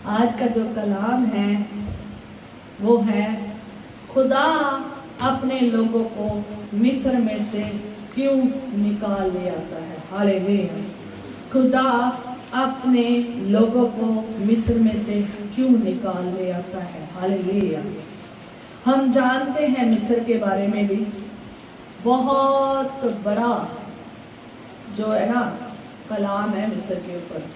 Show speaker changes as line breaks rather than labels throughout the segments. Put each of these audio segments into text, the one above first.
आज का जो कलाम है वो है, खुदा अपने लोगों को मिस्र में से क्यों निकाल ले आता है। हालेलुया। खुदा अपने लोगों को मिस्र में से क्यों निकाल ले आता है। हालेलुया। हम जानते हैं मिस्र के बारे में भी, बहुत बड़ा जो है ना कलाम है मिस्र के ऊपर।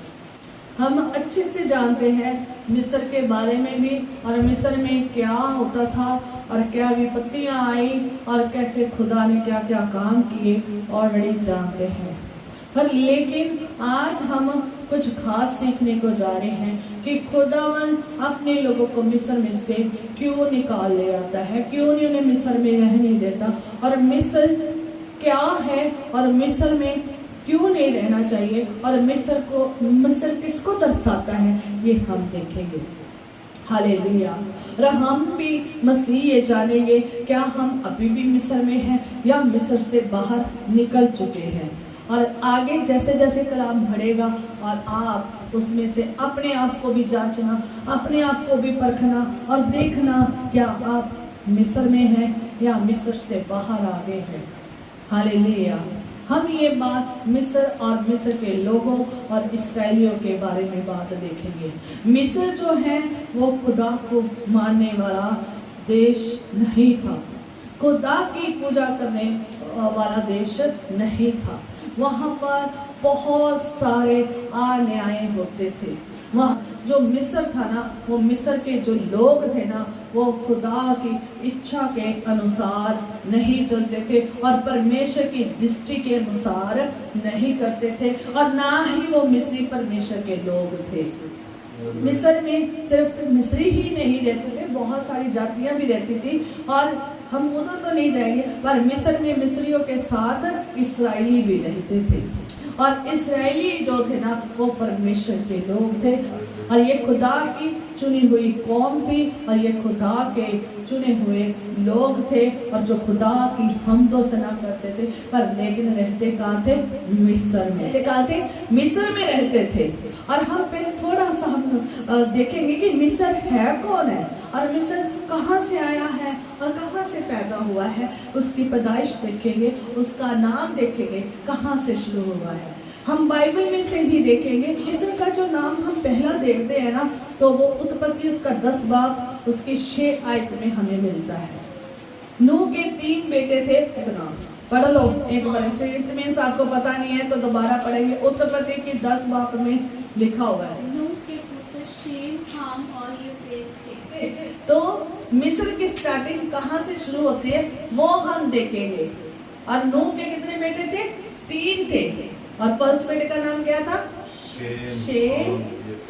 हम अच्छे से जानते हैं मिस्र के बारे में भी, और मिस्र में क्या होता था और क्या विपत्तियां आई और कैसे खुदा ने क्या क्या काम किए ऑलरेडी जानते हैं। पर लेकिन आज हम कुछ खास सीखने को जा रहे हैं कि खुदावन अपने लोगों को मिस्र में से क्यों निकाल ले आता है, क्यों नहीं उन्हें मिस्र में रहने देता, और मिस्र क्या है और मिस्र में क्यों नहीं रहना चाहिए, और मिस्र किसको दर्शाता है, ये हम देखेंगे। हालेलुया। और हम भी मसीह ये जानेंगे, क्या हम अभी भी मिस्र में हैं या मिस्र से बाहर निकल चुके हैं। और आगे जैसे जैसे कलाम बढ़ेगा और आप उसमें से अपने आप को भी जांचना, अपने आप को भी परखना और देखना क्या आप मिस्र में हैं या मिस्र से बाहर आ गए हैं। हालेलुया। हम ये बात मिस्र और मिस्र के लोगों और इस्राएलियों के बारे में बात देखेंगे। मिस्र जो है वो खुदा को मानने वाला देश नहीं था, खुदा की पूजा करने वाला देश नहीं था। वहाँ पर बहुत सारे अन्याय होते थे। वहाँ जो मिस्र था ना, वो मिस्र के जो लोग थे ना, वो खुदा की इच्छा के अनुसार नहीं चलते थे और परमेश्वर की दृष्टि के अनुसार नहीं करते थे, और ना ही वो मिस्री परमेश्वर के लोग थे। मिस्र में सिर्फ मिस्री ही नहीं रहते थे, बहुत सारी जातियां भी रहती थी, और हम उधर तो नहीं जाएंगे, पर मिस्र में मिस्रियों के साथ इस्राएली भी रहते थे, और इस्राएली जो थे ना वो परमेश्वर के लोग थे, और ये खुदा की चुनी हुई कौम थी, और ये खुदा के चुने हुए लोग थे, और जो खुदा की हमदो सना करते थे, पर लेकिन रहते कहाँ थे, मिस्र में। कहाँ थे, मिस्र में रहते थे। और हम पहले थोड़ा सा हम देखेंगे कि मिस्र है कौन है, और मिस्र कहाँ से आया है और कहाँ से पैदा हुआ है, उसकी पैदाइश देखेंगे, उसका नाम देखेंगे, कहाँ से शुरू हुआ है। हम बाइबल में से ही देखेंगे। मिस्र का जो नाम हम पहला देखते हैं ना, तो वो उत्पत्ति उसका 10 बाब उसकी 6 आयत में हमें मिलता है। नूह के 3 बेटे थे, ऐसा नाम पढ़ लो एक बार, मीन्स आपको पता नहीं है तो दोबारा पढ़ेंगे। उत्पत्ति की 10 बाब में लिखा हुआ है,
नूह के पुत्र शेम, हाम और येफेत थे।
तो मिस्र की स्टार्टिंग कहाँ से शुरू होती है वो हम देखेंगे। और नूह के कितने बेटे थे, 3 थे, और फर्स्ट बेटे का नाम क्या था, शेम,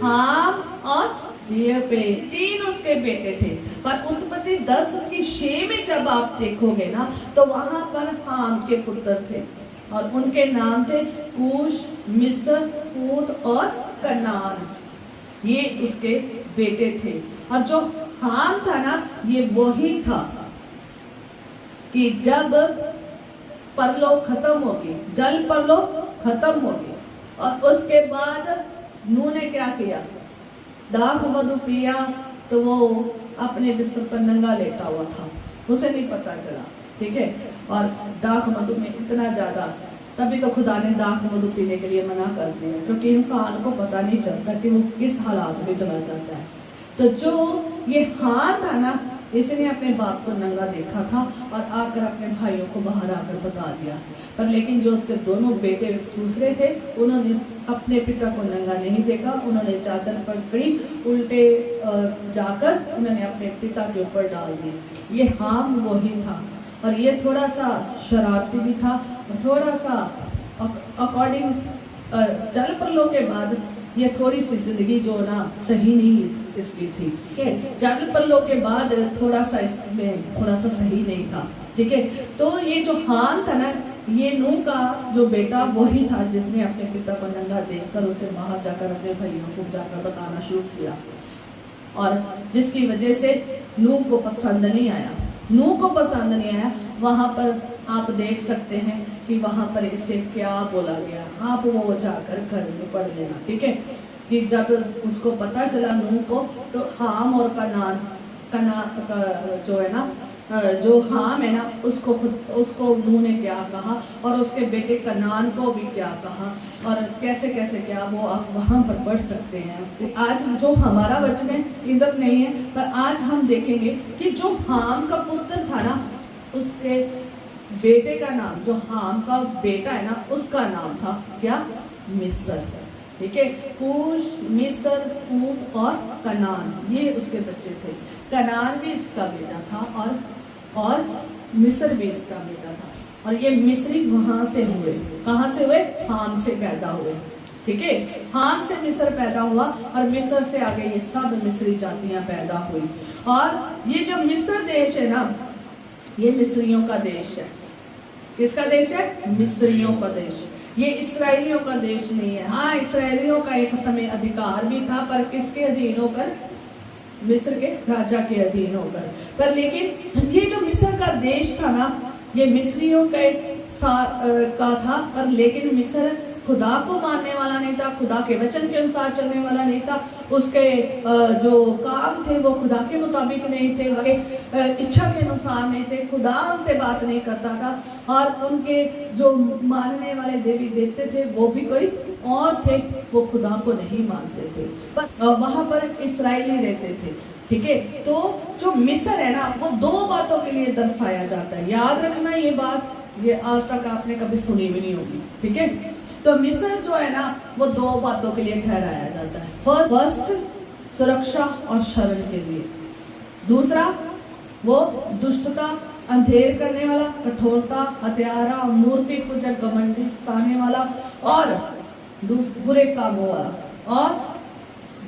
हाम और येफेत, 3 उसके बेटे थे। पर उत्पत्ति 10 उसकी 6 में जब आप देखोगे ना, तो वहां पर हाम के पुत्र थे, और उनके नाम थे कूश, मिस्र, फूत और कनान, ये उसके बेटे थे। और जो हाम था ना, ये वही था कि जब परलोक खत्म होगी, जल परलोक खत्म होगी, और उसके बाद नूह ने क्या किया, दाख मधु पिया, तो वो अपने बिस्तर पर नंगा लेटा हुआ था, उसे नहीं पता चला, ठीक है। और दाख मधु में इतना ज्यादा, तभी तो खुदा ने दाख मधु पीने के लिए मना कर दिया, क्योंकि इंसान को पता नहीं चलता कि वो किस हालात में चला जाता है। तो जो ये हाथ था ना, इसने अपने बाप को नंगा देखा था और आकर अपने भाइयों को बाहर आकर बता दिया। पर लेकिन जो उसके दोनों बेटे दूसरे थे, उन्होंने अपने पिता को नंगा नहीं देखा, उन्होंने चादर पकड़ी, उल्टे जाकर उन्होंने अपने पिता के ऊपर डाल दी। ये हाम वही था, और ये थोड़ा सा शरारती भी था, और थोड़ा सा अकॉर्डिंग जल परलोक के बाद ये थोड़ी सी जिंदगी जो ना सही नहीं इसकी थी, ठीक है। जल परलोक के बाद थोड़ा सा इसमें थोड़ा सा सही नहीं था, ठीक है। तो ये जो हाम था ना, ये नूह का जो बेटा वही था जिसने अपने पिता को नंगा देखकर उसे बाहर जाकर अपने भाइयों को जाकर बताना शुरू किया, और जिसकी वजह से नूह को पसंद नहीं आया। नूह को पसंद नहीं आया, वहां पर आप देख सकते हैं कि वहां पर इसे क्या बोला गया, आप वो जाकर घर में पढ़ लेना, ठीक है। कि जब उसको पता चला नूह को, तो हाम और कनान जो है ना, जो हाम है ना, उसको नूह ने क्या कहा, और उसके बेटे कनान को भी क्या कहा, और कैसे कैसे क्या, वो आप वहाँ पर पढ़ सकते हैं। आज जो हमारा वचन है इधर नहीं है, पर आज हम देखेंगे कि जो हाम का पुत्र था ना, उसके बेटे का नाम, जो हाम का बेटा है ना, उसका नाम था क्या, मिस्र। ठीक है, कूश, मिस्र, फूत और कनान, ये उसके बच्चे थे। कनान भी इसका बेटा था और मिस्र भी इसका बेटा था। और ये मिस्री वहां से हुए, कहाँ से हुए, हाम से पैदा हुए। ठीक है, हाम से मिस्र पैदा हुआ और मिस्र से आगे ये सब मिस्री जातियां पैदा हुई। और ये जो मिस्र देश है ना, ये मिस्रियों का देश है। किसका देश है, मिस्रियों का देश। ये इस्राएलियों का देश नहीं है। हाँ, इस्राएलियों का एक समय अधिकार भी था, पर किसके अधीन होकर, मिस्र के राजा के अधीन होकर। पर लेकिन ये जो मिस्र का देश था ना, ये मिस्रियों का था, पर लेकिन मिस्र खुदा को मानने वाला नहीं था, खुदा के वचन के अनुसार चलने वाला नहीं था। उसके जो काम थे वो खुदा के मुताबिक नहीं थे, उनके इच्छा के अनुसार नहीं थे, खुदा उनसे बात नहीं करता था। और उनके जो मानने वाले देवी देवते थे वो भी कोई और थे, वो खुदा को नहीं मानते थे। पर वहां पर इस्राएली रहते थे। ठीक है, तो जो मिस्र है ना, वो दो बातों के लिए दर्शाया जाता है। याद रखना ये बात, ये आज तक आपने कभी सुनी भी नहीं होगी। ठीक है, तो मिस्र जो है ना, वो दो बातों के लिए ठहराया जाता है। फर्स्ट सुरक्षा और शरण के लिए, दूसरा वो दुष्टता, अंधेर करने वाला, कठोरता, हत्यारा, मूर्ति पूजक, घमंडी, सताने वाला और बुरे कामों वाला और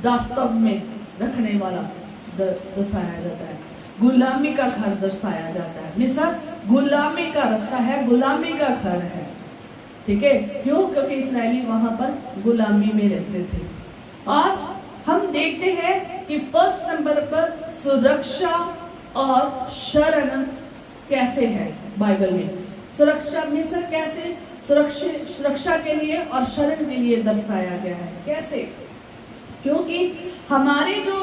दास्तव में रखने वाला दर्शाया जाता है। गुलामी का घर दर्शाया जाता है। मिस्र गुलामी का रास्ता है, गुलामी का घर है। ठीक है, क्यों, क्योंकि इस्राएली वहां पर गुलामी में रहते थे। और हम देखते हैं कि फर्स्ट नंबर पर सुरक्षा और शरण कैसे है बाइबल में। सुरक्षा, मिस्र कैसे सुरक्षा के लिए और शरण के लिए दर्शाया गया है। कैसे, क्योंकि हमारे जो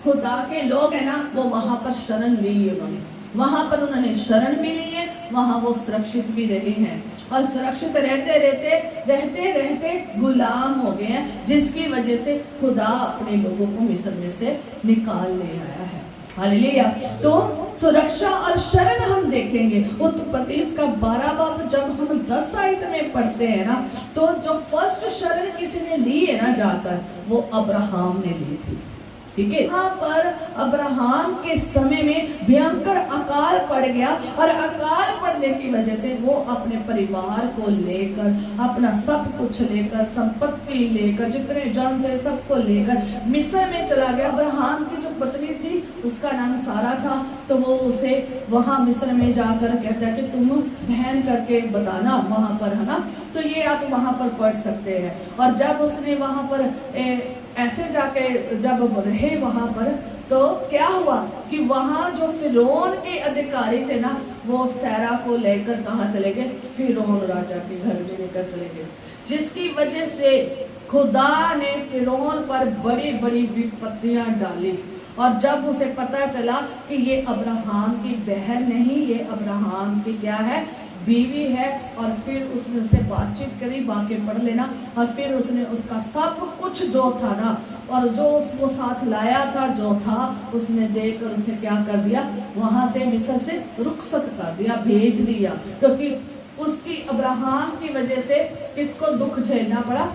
खुदा के लोग हैं ना, वो वहां पर शरण लिए, उन्होंने वहां पर उन्होंने शरण भी ली है, वहां वो सुरक्षित भी रहे हैं। और सुरक्षित रहते रहते गुलाम हो गए हैं, जिसकी वजह से खुदा अपने लोगों को मिस्र में से निकाल ले आया है। हालेलुया। तो सुरक्षा और शरण हम देखेंगे उत्पत्ति का 12 बाब जब हम 10 आयत में पढ़ते हैं ना, तो जो फर्स्ट शरण किसी ने ली है ना जाकर, वो अब्राहम ने ली थी। ठीक है, यहाँ पर अब्राहम के समय में भयंकर अकाल पड़ गया, और अकाल पड़ने की वजह से वो अपने परिवार को लेकर, अपना सब कुछ लेकर, संपत्ति लेकर, जितने जन थे सबको लेकर मिस्र में चला गया। अब्राहम की जो पत्नी थी उसका नाम सारा था, तो वो उसे वहां मिस्र में जाकर कहता है कि तुम बहन करके बताना वहां पर, है ना। तो ये आप वहां पर पढ़ सकते हैं। और जब उसने वहां पर ऐसे जाके जब रहे वहां पर, तो क्या हुआ कि वहां जो फिरौन के अधिकारी थे ना, वो सैरा को लेकर कहाँ चले गए, फिरौन राजा के घर में लेकर चले गए, जिसकी वजह से खुदा ने फिरौन पर बड़ी बड़ी विपत्तियां डाली। और जब उसे पता चला कि ये अब्राहम की बहन नहीं, ये अब्राहम की क्या है, बीवी है, और फिर उसने उससे बातचीत करी, बाकी पढ़ लेना। और फिर उसने उसका सब कुछ जो था ना, और जो वो साथ लाया था जो था, उसने देकर उसे क्या कर दिया, वहां से मिस्र से रुखसत कर दिया, भेज दिया। क्योंकि उसकी अब्राहम की वजह से किसको दुख झेलना पड़ा,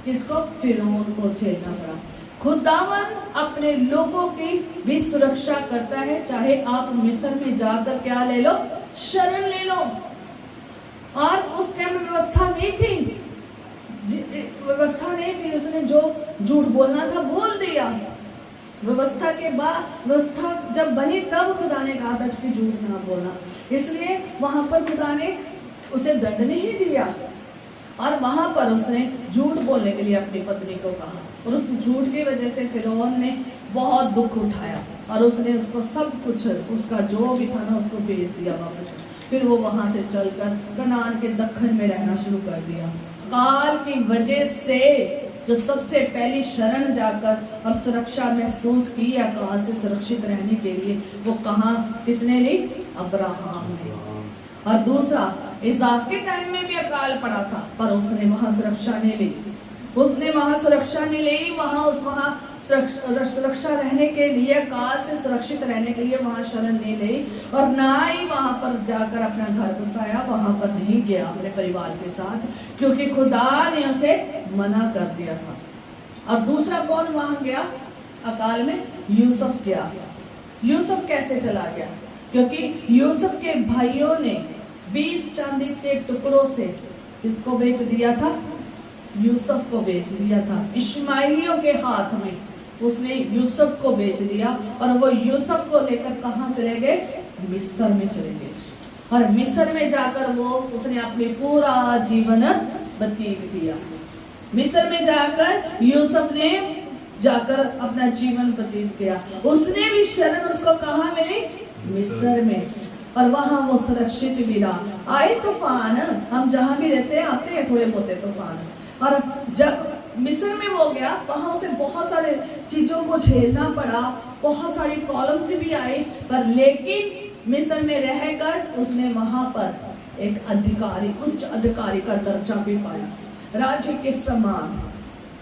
किसको, फिरौन को झेलना पड़ा। खुदावन अपने लोगों की भी सुरक्षा करता है, चाहे आप मिस्र में जाकर क्या ले लो, शरण ले लो। और उस टाइम व्यवस्था नहीं थी, व्यवस्था नहीं थी, उसने जो झूठ बोलना था बोल दिया। व्यवस्था के बाद, व्यवस्था जब बनी तब खुदा ने कहा था कि झूठ ना बोलना, इसलिए वहां पर खुदा ने उसे दंड नहीं दिया। और वहां पर उसने झूठ बोलने के लिए अपनी पत्नी को कहा, और उस झूठ की वजह से फिरौन ने बहुत दुख उठाया, और उसने उसको सब कुछ, उसका जो भी था ना, उसको भेज दिया वापस। फिर वो वहां से चलकर कनान के दक्षिण में रहना शुरू कर दिया। काल की वजह से जो सबसे पहली शरण जाकर और सुरक्षा महसूस की अकाल से सुरक्षित रहने के लिए, वो कहाँ किसने ली? अब्राहम ने। और दूसरा, इसाक के टाइम में भी अकाल पड़ा था, पर उसने वहां सुरक्षा नहीं ली। उसने वहां सुरक्षा नहीं ली, वहां सुरक्षा रहने के लिए, अकाल से सुरक्षित रहने के लिए वहां शरण नहीं ली, और ना ही वहां पर जाकर अपना घर बसाया, वहां पर नहीं गया अपने परिवार के साथ, क्योंकि खुदा ने उसे मना कर दिया था। और दूसरा कौन वहां गया अकाल में? यूसुफ गया। यूसुफ कैसे चला गया? क्योंकि यूसुफ के भाइयों ने 20 चांदी के टुकड़ों से किसको बेच दिया था? यूसुफ को बेच दिया था। इश्माइलियों के हाथ में उसने यूसुफ को बेच दिया, और वो यूसुफ को लेकर कहाँ चले गए? मिस्र में चले गए। और मिस्र में जाकर उसने अपने पूरा जीवन व्यतीत किया। मिस्र में जाकर यूसुफ ने जाकर अपना जीवन व्यतीत किया। उसने भी शरण उसको कहाँ मिली? मिस्र में। और वहां वो सुरक्षित भी रहा। आए तूफान, हम जहां भी रहते हैं आते हैं थोड़े बहुत तूफान, और जब मिस्र में वो गया, वहां उसे बहुत सारे चीजों को झेलना पड़ा, बहुत सारी प्रॉब्लम्स भी आई, पर लेकिन मिस्र में रहकर उसने वहां पर एक अधिकारी, उच्च अधिकारी का दर्जा भी पाया, राज्य के समान।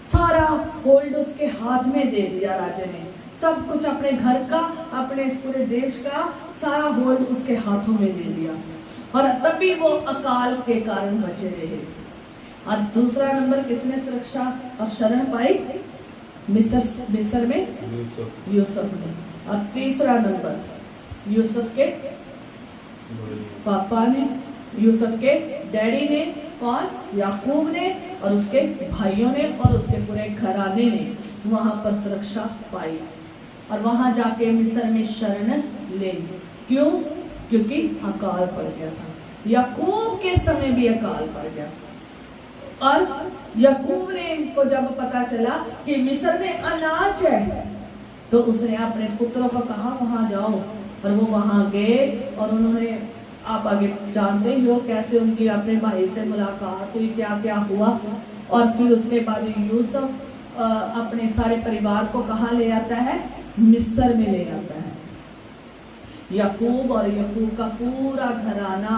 सारा होल्ड उसके हाथ में दे दिया राजा ने, सब कुछ अपने घर का, अपने इस पूरे देश का सारा होल्ड उसके हाथों में दे दिया, और तभी वो अकाल के कारण बचे रहे। और दूसरा नंबर किसने सुरक्षा और शरण पाई? मिस्र में यूसुफ ने। और तीसरा नंबर यूसुफ के पापा ने, यूसुफ के डैडी ने, कौन? याकूब ने, और उसके भाइयों ने, और उसके पूरे घराने ने वहां पर सुरक्षा पाई, और वहां जाके मिस्र में शरण ले। क्यों? क्योंकि अकाल पड़ गया था। याकूब के समय भी अकाल पड़ गया, और याकूब ने को जब पता चला कि मिस्र में अनाज है, तो उसने अपने पुत्रों को कहा वहां जाओ, और वो वहां गए, और उन्होंने, आप आगे जानते ही हो कैसे उनकी अपने भाई से मुलाकात हुई, क्या क्या हुआ। और फिर उसके बाद यूसुफ अपने सारे परिवार को कहाँ ले आता है? मिस्र में ले आता है। याकूब और याकूब का पूरा घराना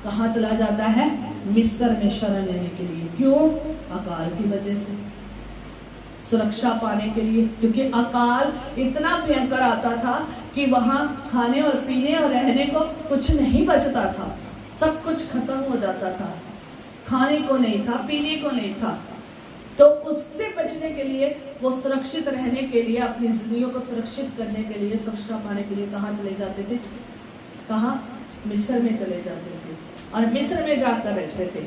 कहाँ चला जाता है? मिस्र में शरण लेने के लिए। क्यों? अकाल की वजह से, सुरक्षा पाने के लिए। क्योंकि अकाल इतना भयंकर आता था कि वहां खाने और पीने और रहने को कुछ नहीं बचता था, सब कुछ खत्म हो जाता था, खाने को नहीं था, पीने को नहीं था। तो उससे बचने के लिए, वो सुरक्षित रहने के लिए, अपनी जिंदगी को सुरक्षित करने के लिए, सुरक्षा पाने के लिए कहाँ चले जाते थे? कहाँ? मिस्र में चले जाते थे, और मिस्र में जाकर रहते थे,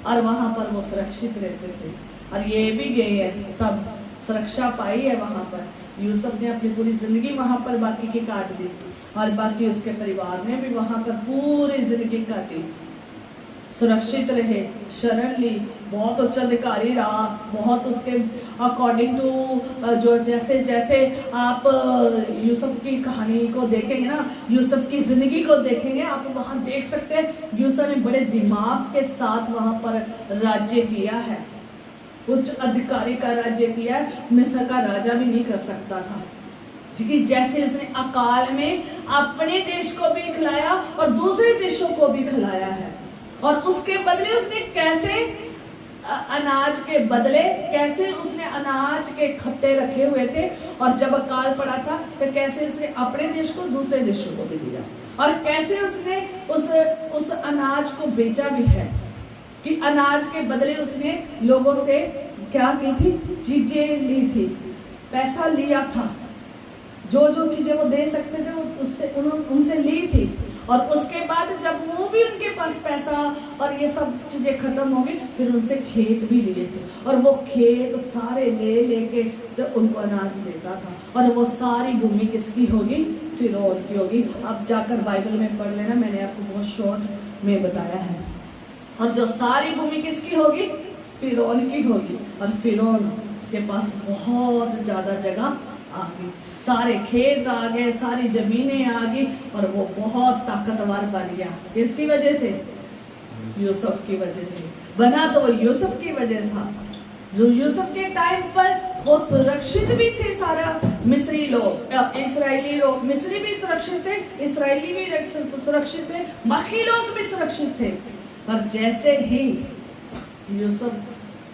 और वहां पर वो सुरक्षित रहते थे। और ये भी गए हैं, सब सुरक्षा पाई है वहां पर। यूसुफ ने अपनी पूरी जिंदगी वहां पर बाकी की काट दी, और बाकी उसके परिवार ने भी वहां पर पूरी जिंदगी काटी, सुरक्षित रहे, शरण ली, बहुत उच्च अधिकारी रहा, बहुत उसके अकॉर्डिंग टू जो जैसे जैसे आप यूसुफ की कहानी को देखेंगे ना, यूसुफ की जिंदगी को देखेंगे, आप वहां देख सकते हैं यूसुफ ने बड़े दिमाग के साथ वहां पर राज्य किया है, उच्च अधिकारी का राज्य किया है। मिस्र का राजा भी नहीं कर सकता था, क्योंकि जैसे उसने अकाल में अपने देश को भी खिलाया और दूसरे देशों को भी खिलाया है, और उसके बदले उसने कैसे अनाज के बदले कैसे उसने अनाज के खत्ते रखे हुए थे, और जब अकाल पड़ा था तो कैसे उसने अपने देश को दूसरे देशों को भी दिया, और कैसे उसने उस अनाज को बेचा भी है, कि अनाज के बदले उसने लोगों से क्या की थी? चीजें ली थी, पैसा लिया था, जो जो चीजें वो दे सकते थे वो उससे उनसे ली थी। और उसके बाद जब वो भी उनके पास पैसा और ये सब चीजें खत्म हो गई, फिर उनसे खेत भी लिए थे, और वो खेत सारे ले लेके तो उनको अनाज देता था। और वो सारी भूमि किसकी होगी? फिरौन की होगी। आप जाकर बाइबल में पढ़ लेना, मैंने आपको बहुत शॉर्ट में बताया है। और जो सारी भूमि किसकी होगी? फिरौन की होगी। और फिरौन के पास बहुत ज्यादा जगह आ गई, सारे खेत आ गए, सारी जमीनें आ गई, और वो बहुत ताकतवर बन गया। किसकी वजह से? यूसुफ की वजह से। बना तो वो यूसुफ की वजह था, यूसुफ के टाइम पर वो सुरक्षित भी थे, सारा मिस्री लोग, इस्राएली लोग, मिस्री भी सुरक्षित थे, इस्राएली भी सुरक्षित थे, बाकी लोग भी सुरक्षित थे। पर जैसे ही यूसुफ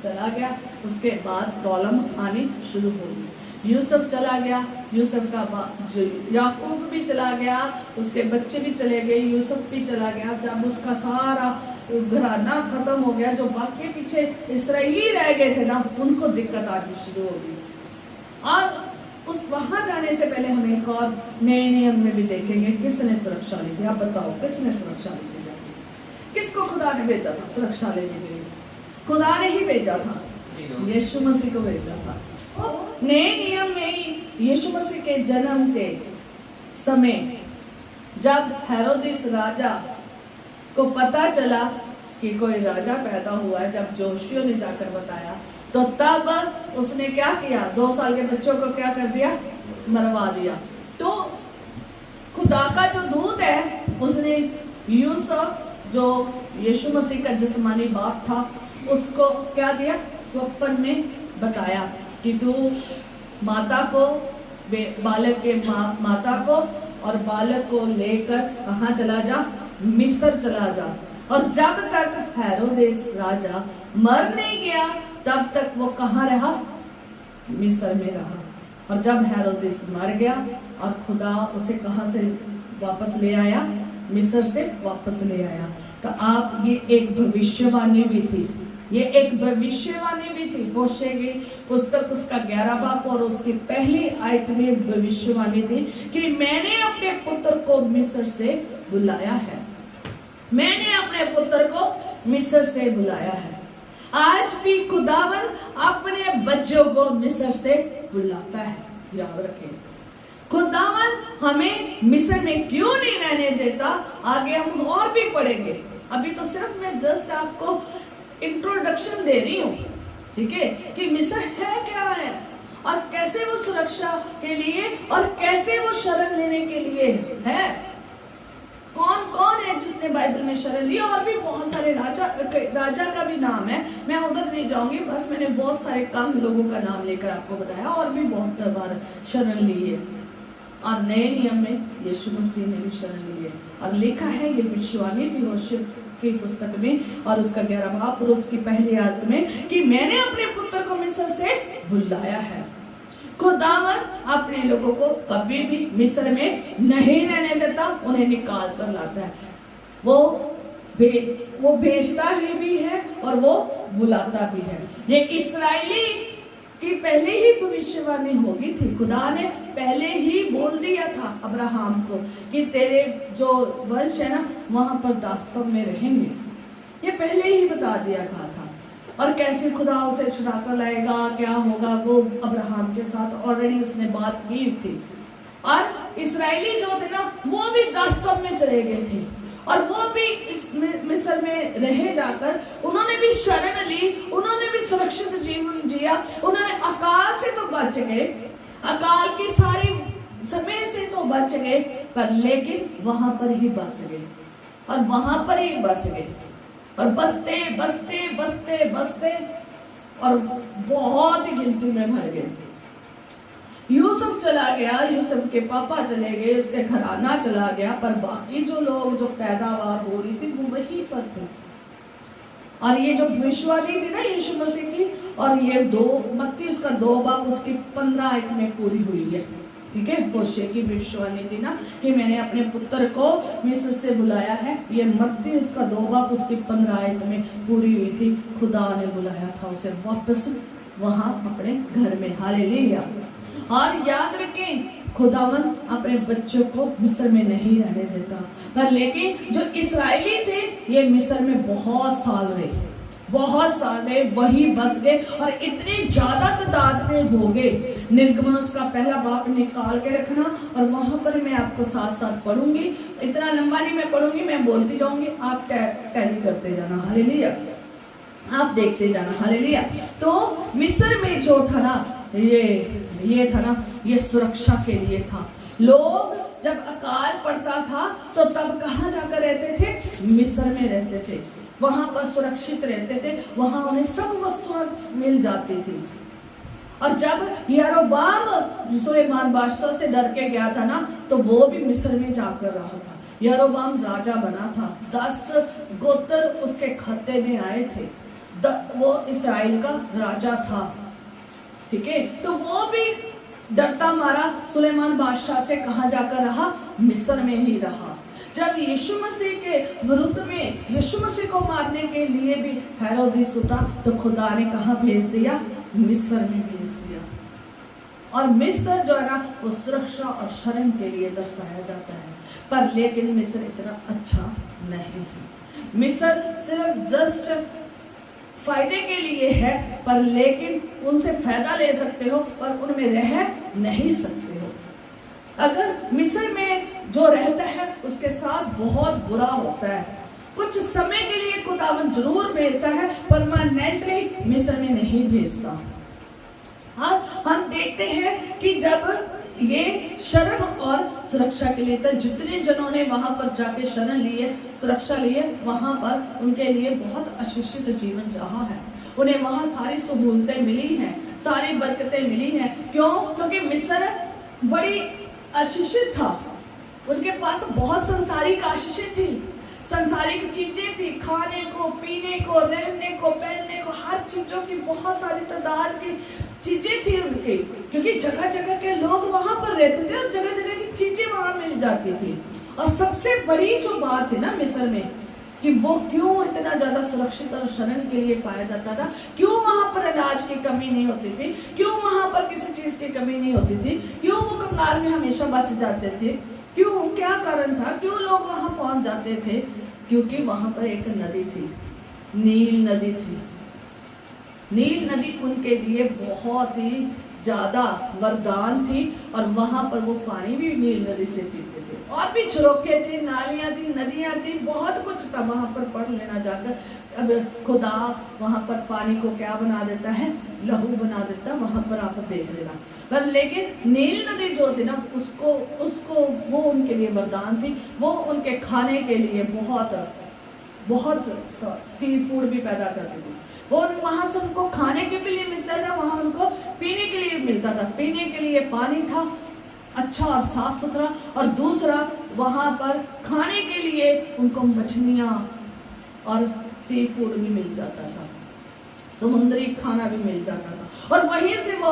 चला गया उसके बाद प्रॉब्लम आनी शुरू हो गई। यूसुफ चला गया, यूसुफ का जो याकूब भी चला गया, उसके बच्चे भी चले गए, यूसुफ भी चला गया। जब उसका सारा घराना खत्म हो गया, जो बाकी पीछे इस्राएली रह गए थे ना, उनको दिक्कत आनी शुरू हो गई। और उस वहां जाने से पहले हम एक और नए नियम में भी देखेंगे किसने सुरक्षा ली थी। आप बताओ किसने सुरक्षा ली थी? जाके किसको खुदा ने भेजा था सुरक्षा लेने के लिए? खुदा ने ही भेजा था, यीशु मसीह को भेजा था। नए नियम में ही यीशु मसीह के जन्म के समय जब हेरोदेस राजा को पता चला कि कोई राजा पैदा हुआ है, जब जोशियों ने जाकर बताया, तो तब उसने क्या किया? 2 साल के बच्चों को क्या कर दिया? मरवा दिया। तो खुदा का जो दूत है उसने यूसुफ जो यीशु मसीह का जिस्मानी बाप था उसको क्या दिया? स्वप्न में बताया कि तू माता को, बालक के माता को और बालक को लेकर कहाँ चला जा? मिस्र चला जा। और जब तक हेरोदेस राजा मर नहीं गया तब तक वो कहाँ रहा? मिस्र में रहा। और जब हेरोदेस मर गया और खुदा उसे कहाँ से वापस ले आया? मिस्र से वापस ले आया। तो आप, ये एक भविष्यवाणी भी थी, ये एक भविष्यवाणी भी थी। होशे की पुस्तक उसका 11 बाब और उसकी पहली आयत में भविष्यवाणी थी कि मैंने अपने पुत्र को मिस्र से बुलाया है, मैंने अपने पुत्र को मिस्र से बुलाया है। आज भी खुदावन अपने बच्चों को मिस्र से बुलाता है, याद रखें। खुदावन हमें मिस्र में क्यों नहीं रहने देता, आगे हम और भी पढ़ेंगे। अभी तो सिर्फ मैं जस्ट आपको इंट्रोडक्शन दे रही हूँ, ठीक है, कि मिस्र है क्या है और कैसे वो सुरक्षा के लिए और कैसे वो शरण लेने के लिए है। कौन कौन है जिसने बाइबल में शरण लिया? और भी बहुत सारे राजा का भी नाम है, मैं उधर नहीं जाऊंगी, बस मैंने बहुत सारे कम लोगों का नाम लेकर आपको बताया, और भी बहुत बार शरण ली है। और नए नियम में यीशु मसीह ने भी शरण ली है। और लिखा है, ये भविष्यवाणी थी होशे की पुस्तक में और उसका 11 बाब और उसकी पहली आयत में कि मैंने अपने पुत्र को मिस्र से बुलाया है। खुदावन अपने लोगों को कभी भी मिस्र में नहीं रहने देता, उन्हें निकाल कर लाता है। वो भेजता भी है और वो बुलाता भी है। ये इस्राएली की पहले ही भविष्यवाणी हो गई थी। खुदा ने पहले ही बोल दिया था अब्राहम को कि तेरे जो वंश है ना वहां पर दास्तव में रहेंगे, ये पहले ही बता दिया था। और कैसे खुदा उसे छुड़ा कर लाएगा, क्या होगा, वो अब्राहम के साथ ऑलरेडी उसने बात की थी। और इस्राएली जो थे ना वो भी दास्तव में चले गए थे और वो भी इस मिस्र में रहे जाकर उन्होंने भी शरण ली, उन्होंने भी सुरक्षित जीवन जिया। उन्होंने अकाल से तो बच गए, अकाल की सारी समय से तो बच गए, पर लेकिन वहां पर ही बस गए और वहां पर ही बस गए और बसते बसते बसते बसते और बहुत ही गिनती में भर गए। यूसुफ चला गया, यूसुफ के पापा चले गए, उसके घराना चला गया, पर बाकी जो लोग जो पैदावार हो रही थी वो वहीं पर थे। और ये जो भविष्यवाणी थी ना यीशु मसीह की, और ये मत्ती उसका 2 बाब उसकी 15 आयत में पूरी हुई है, ठीक है। होशे की भविष्यवाणी थी ना कि मैंने अपने पुत्र को मिस्र से बुलाया है, ये मत्ती उसका 2 बाब उसकी 15 आयत में पूरी हुई थी। खुदा ने बुलाया था उसे वापस वहां अपने घर में, हालेलुया। और याद रखें खुदावन अपने बच्चों को मिस्र में नहीं रहने देता, पर लेकिन जो इस्राएली थे ये मिस्र में बहुत साल रहे, बहुत साल में वही बस गए और इतने ज्यादा तादाद में हो गए। निर्गमन उसका पहला बाब निकाल के रखना और वहां पर मैं आपको साथ साथ पढ़ूंगी, इतना लंबा नहीं मैं पढ़ूंगी, मैं बोलती जाऊंगी, आप टैली करते जाना, हालेलुया, आप देखते जाना, हालेलुया। तो मिस्र में जो था ना ये था ना, ये सुरक्षा के लिए था। लोग जब अकाल पड़ता था तो तब कहाँ जाकर रहते थे? मिस्र में रहते थे। वहां पर सुरक्षित रहते थे, वहां उन्हें सब वस्तुएं मिल जाती थी। और जब यरोबाम सुलेमान बादशाह से डर के गया था ना, तो वो भी मिस्र में जाकर रहा था। यरोबाम राजा बना था, 10 गोत्र उसके खाते में आए थे, वो इस्राएल का राजा था, ठीक है। तो वो भी डरता मारा सुलेमान बादशाह से कहाँ जाकर रहा, मिस्र में ही रहा। जब यीशु मसीह के विरुद्ध में यीशु मसीह को मारने के लिए भी हेरोदेस उठा, तो खुदा ने कहाँ भेज दिया, मिस्र में भेज दिया। और मिस्र जो है ना, वो सुरक्षा और शरण के लिए दर्शाया जाता है, पर लेकिन मिस्र इतना अच्छा नहीं है। मिस्र सिर्फ जस्ट फायदे के लिए है, पर लेकिन उनसे फायदा ले सकते हो पर उनमें रह नहीं सकते हो। अगर मिस्र में जो रहता है उसके साथ बहुत बुरा होता है। कुछ समय के लिए खुदावन जरूर भेजता है, परमानेंटली मिस्र में नहीं भेजता। हाँ, हम देखते हैं कि जब ये शरण और सुरक्षा के लिए था, जितने जनों ने वहां पर जाके शरण लिए, सुरक्षा लिए, वहां पर उनके लिए बहुत आशीषित जीवन रहा है। उन्हें वहां सारी सहूलतें मिली हैं, सारी बरकतें मिली हैं। क्यों? क्योंकि मिस्र बड़ी आशीषित था, उनके पास बहुत संसारिक आशीषें थी, संसारिक चीजें थी, खाने को, पीने को, रहने को, पहनने को, हर चीजों की बहुत सारी तादाद की चीजें थी उनकी, क्योंकि जगह जगह के लोग वहां पर रहते थे और जगह जगह की चीजें वहां मिल जाती थी। और सबसे बड़ी जो बात है ना मिस्र में, कि वो क्यों इतना ज्यादा सुरक्षित और शरण के लिए पाया जाता था, क्यों वहां पर अनाज की कमी नहीं होती थी, क्यों वहां पर किसी चीज की कमी नहीं होती थी, क्यों वो कंगाल में हमेशा बच जाते थे, क्यों, क्या कारण था, क्यों लोग वहां पहुंच जाते थे? क्योंकि वहां पर एक नदी थी, नील नदी थी। नील नदी उनके लिए बहुत ही ज्यादा वरदान थी, और वहां पर वो पानी भी नील नदी से पीते थे। और भी झरोखे थे, नालियां थी, नदियां थी, बहुत कुछ था। वहां पर पढ़ लेना जाकर, अब खुदा वहां पर पानी को क्या बना देता है, लहू बना देता, वहां पर आप देख लेना। पर लेकिन नील नदी जो थी ना, उसको वो उनके लिए वरदान थी। वो उनके खाने के लिए बहुत सी फूड भी पैदा करती थी। वो वहां से उनको खाने के लिए मिलता था, वहां उनको पीने के लिए मिलता था। पीने के लिए पानी था अच्छा और साफ सुथरा, और दूसरा वहां पर खाने के लिए उनको मछलियां और सी फूड भी मिल जाता था, समुद्री खाना भी मिल जाता था। और वहीं से वो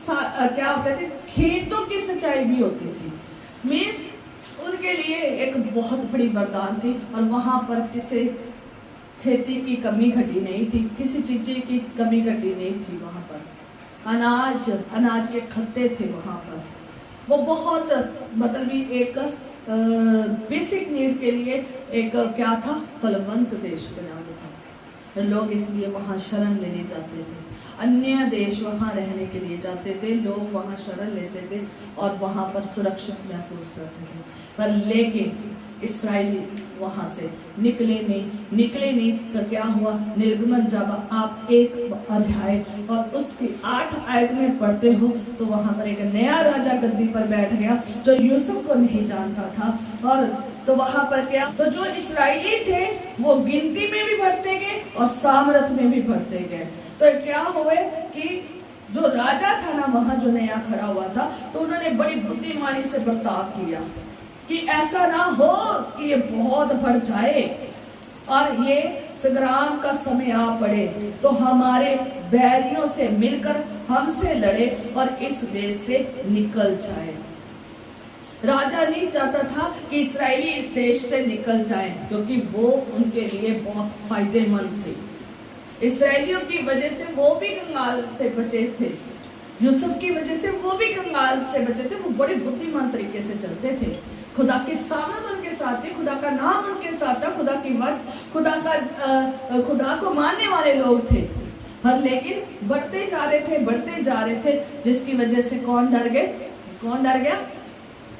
क्या होते थे, खेतों की सिंचाई भी होती थी। मीन्स उनके लिए एक बहुत बड़ी वरदान थी, और वहां पर किसी खेती की कमी घटी नहीं थी, किसी चीज की कमी घटी नहीं थी। वहां पर अनाज के खत्ते थे वहां पर। वो बहुत मतलब एक बेसिक नीड के लिए एक क्या था, फलवंत देश बना था। लोग इसलिए वहां शरण लेने जाते थे, अन्य देश वहां रहने के लिए जाते थे, लोग वहां शरण लेते थे और वहां पर सुरक्षित महसूस करते थे। पर लेकिन इस्राएली वहां से निकले नहीं। तो क्या हुआ, निर्गमन जब आप 1 अध्याय और उसकी 8 आयत में पढ़ते हो, तो वहां पर एक नया राजा गद्दी पर बैठ गया जो यूसुफ को नहीं जानता था। और तो वहां पर क्या, तो जो इस्राएली थे वो गिनती में भी बढ़ते गए और सामर्थ में भी बढ़ते गए। तो क्या हुए कि जो राजा था ना वहां जो नया खड़ा हुआ था, तो उन्होंने बड़ी बुद्धिमानी से बर्ताव किया कि ऐसा ना हो कि ये बहुत बढ़ जाए और ये संग्राम का समय आ पड़े तो हमारे बैरियों से मिलकर हमसे लड़े और इस देश से निकल जाए। राजा नहीं चाहता था कि इस्राएली इस देश से निकल जाए, क्योंकि वो उनके लिए बहुत फायदेमंद थे। इस्राएलियों की वजह से वो भी कंगाल से बचे थे, यूसुफ की वजह से वो भी कंगाल से बचे थे। वो बड़े बुद्धिमान तरीके से चलते थे, खुदा की सामर्थ उनके साथ थी, खुदा का नाम उनके साथ था, खुदा को मानने वाले लोग थे। पर लेकिन बढ़ते जा रहे थे, जिसकी वजह से कौन डर गया,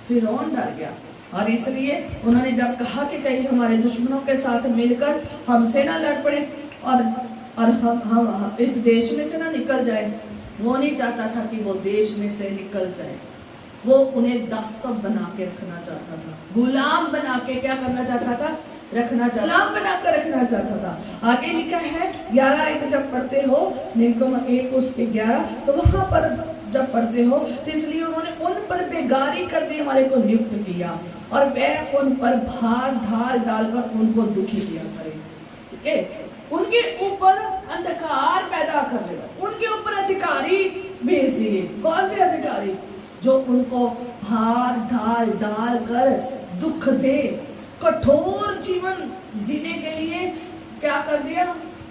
फिरौन डर गया। और इसलिए उन्होंने जब कहा कि कहीं हमारे दुश्मनों के साथ मिलकर हमसे ना लड़ पड़े और हम इस देश में से ना निकल जाए, वो नहीं चाहता था कि वो देश में से निकल जाए। वो उन्हें दास्तव बना के रखना चाहता था, गुलाम बना के क्या करना चाहता था, रखना चाहता, गुलाम बनाकर रखना चाहता था। आगे लिखा है 11 आयत जब पढ़ते हो निर्गम 1 उसके 11, तो वहां पर जब पढ़ते हो तो इसलिए उन्होंने उन पर बेगारी करने वाले को नियुक्त किया और वह उन पर भार ढाल डालकर उनको दुखी किया करे। ठीक है, उनके ऊपर अंधकार पैदा कर देगा, उनके ऊपर अधिकारी भेज दिए। कौन से अधिकारी? जो उनको भार ढाल डाल कर दुख दे, कठोर जीवन जीने के लिए क्या कर दिया,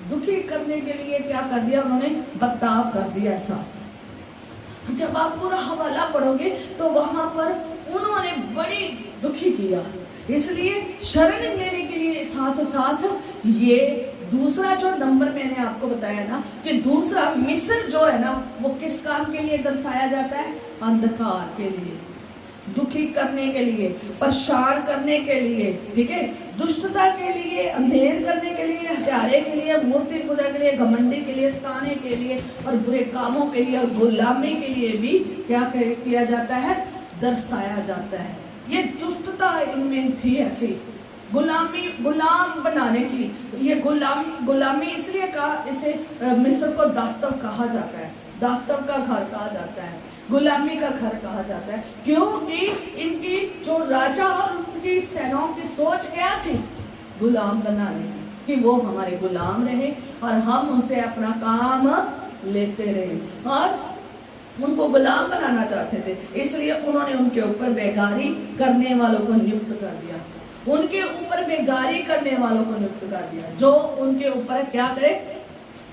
दुखी करने के लिए क्या कर दिया, उन्होंने बर्ताव कर दिया ऐसा। जब आप पूरा हवाला पढ़ोगे तो वहां पर उन्होंने बड़ी दुखी किया। इसलिए शरण लेने के लिए साथ साथ ये दूसरा जो नंबर मैंने आपको बताया ना कि दूसरा मिस्र जो है ना वो किस काम के लिए दर्शाया जाता है? अंधकार के लिए, दुखी करने के लिए, परेशान करने के लिए, ठीक है, दुष्टता के लिए, अंधेर करने के लिए, हत्यारे के लिए, मूर्ति पूजा के लिए, घमंडी के लिए, सताने के लिए और बुरे कामों के लिए और गुलामी के लिए भी क्या किया जाता है? दर्शाया जाता है। ये दुष्टता इनमें थी ऐसी, गुलाम बनाने की। ये गुलामी इसलिए कहा, इसे मिस्र को दास्तव कहा जाता है, दास्तव का घर कहा जाता है, गुलामी का घर कहा जाता है, क्योंकि इनकी जो राजा और उनकी सेनाओं की सोच क्या थी? गुलाम बनाने की, कि वो हमारे गुलाम रहे और हम उनसे अपना काम लेते रहे और उनको गुलाम बनाना चाहते थे। इसलिए उन्होंने उनके ऊपर बेगारी करने वालों को नियुक्त कर दिया, उनके ऊपर बेगारी करने वालों को नियुक्त कर दिया, जो उनके ऊपर क्या करे?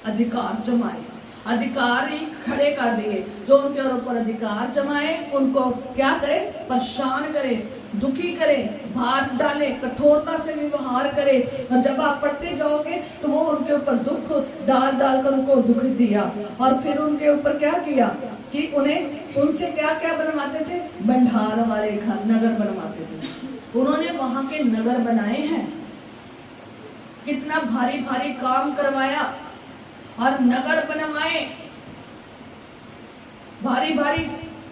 अधिकार जमाए, अधिकारी खड़े कर दिए, जो उनके ऊपर अधिकार जमाए उनको क्या करे? परेशान करे, दुखी करे, भार डाले, कठोरता से व्यवहार करे। और जब आप पढ़ते जाओगे तो वो उनके ऊपर दुख डाल कर उनको दुख दिया और फिर उनके ऊपर क्या किया कि उन्हें उनसे क्या क्या बनवाते थे? भंडार वाले घर, नगर बनवाते थे। उन्होंने वहां के नगर बनाए हैं, कितना भारी भारी काम करवाया और नगर बनवाए, भारी भारी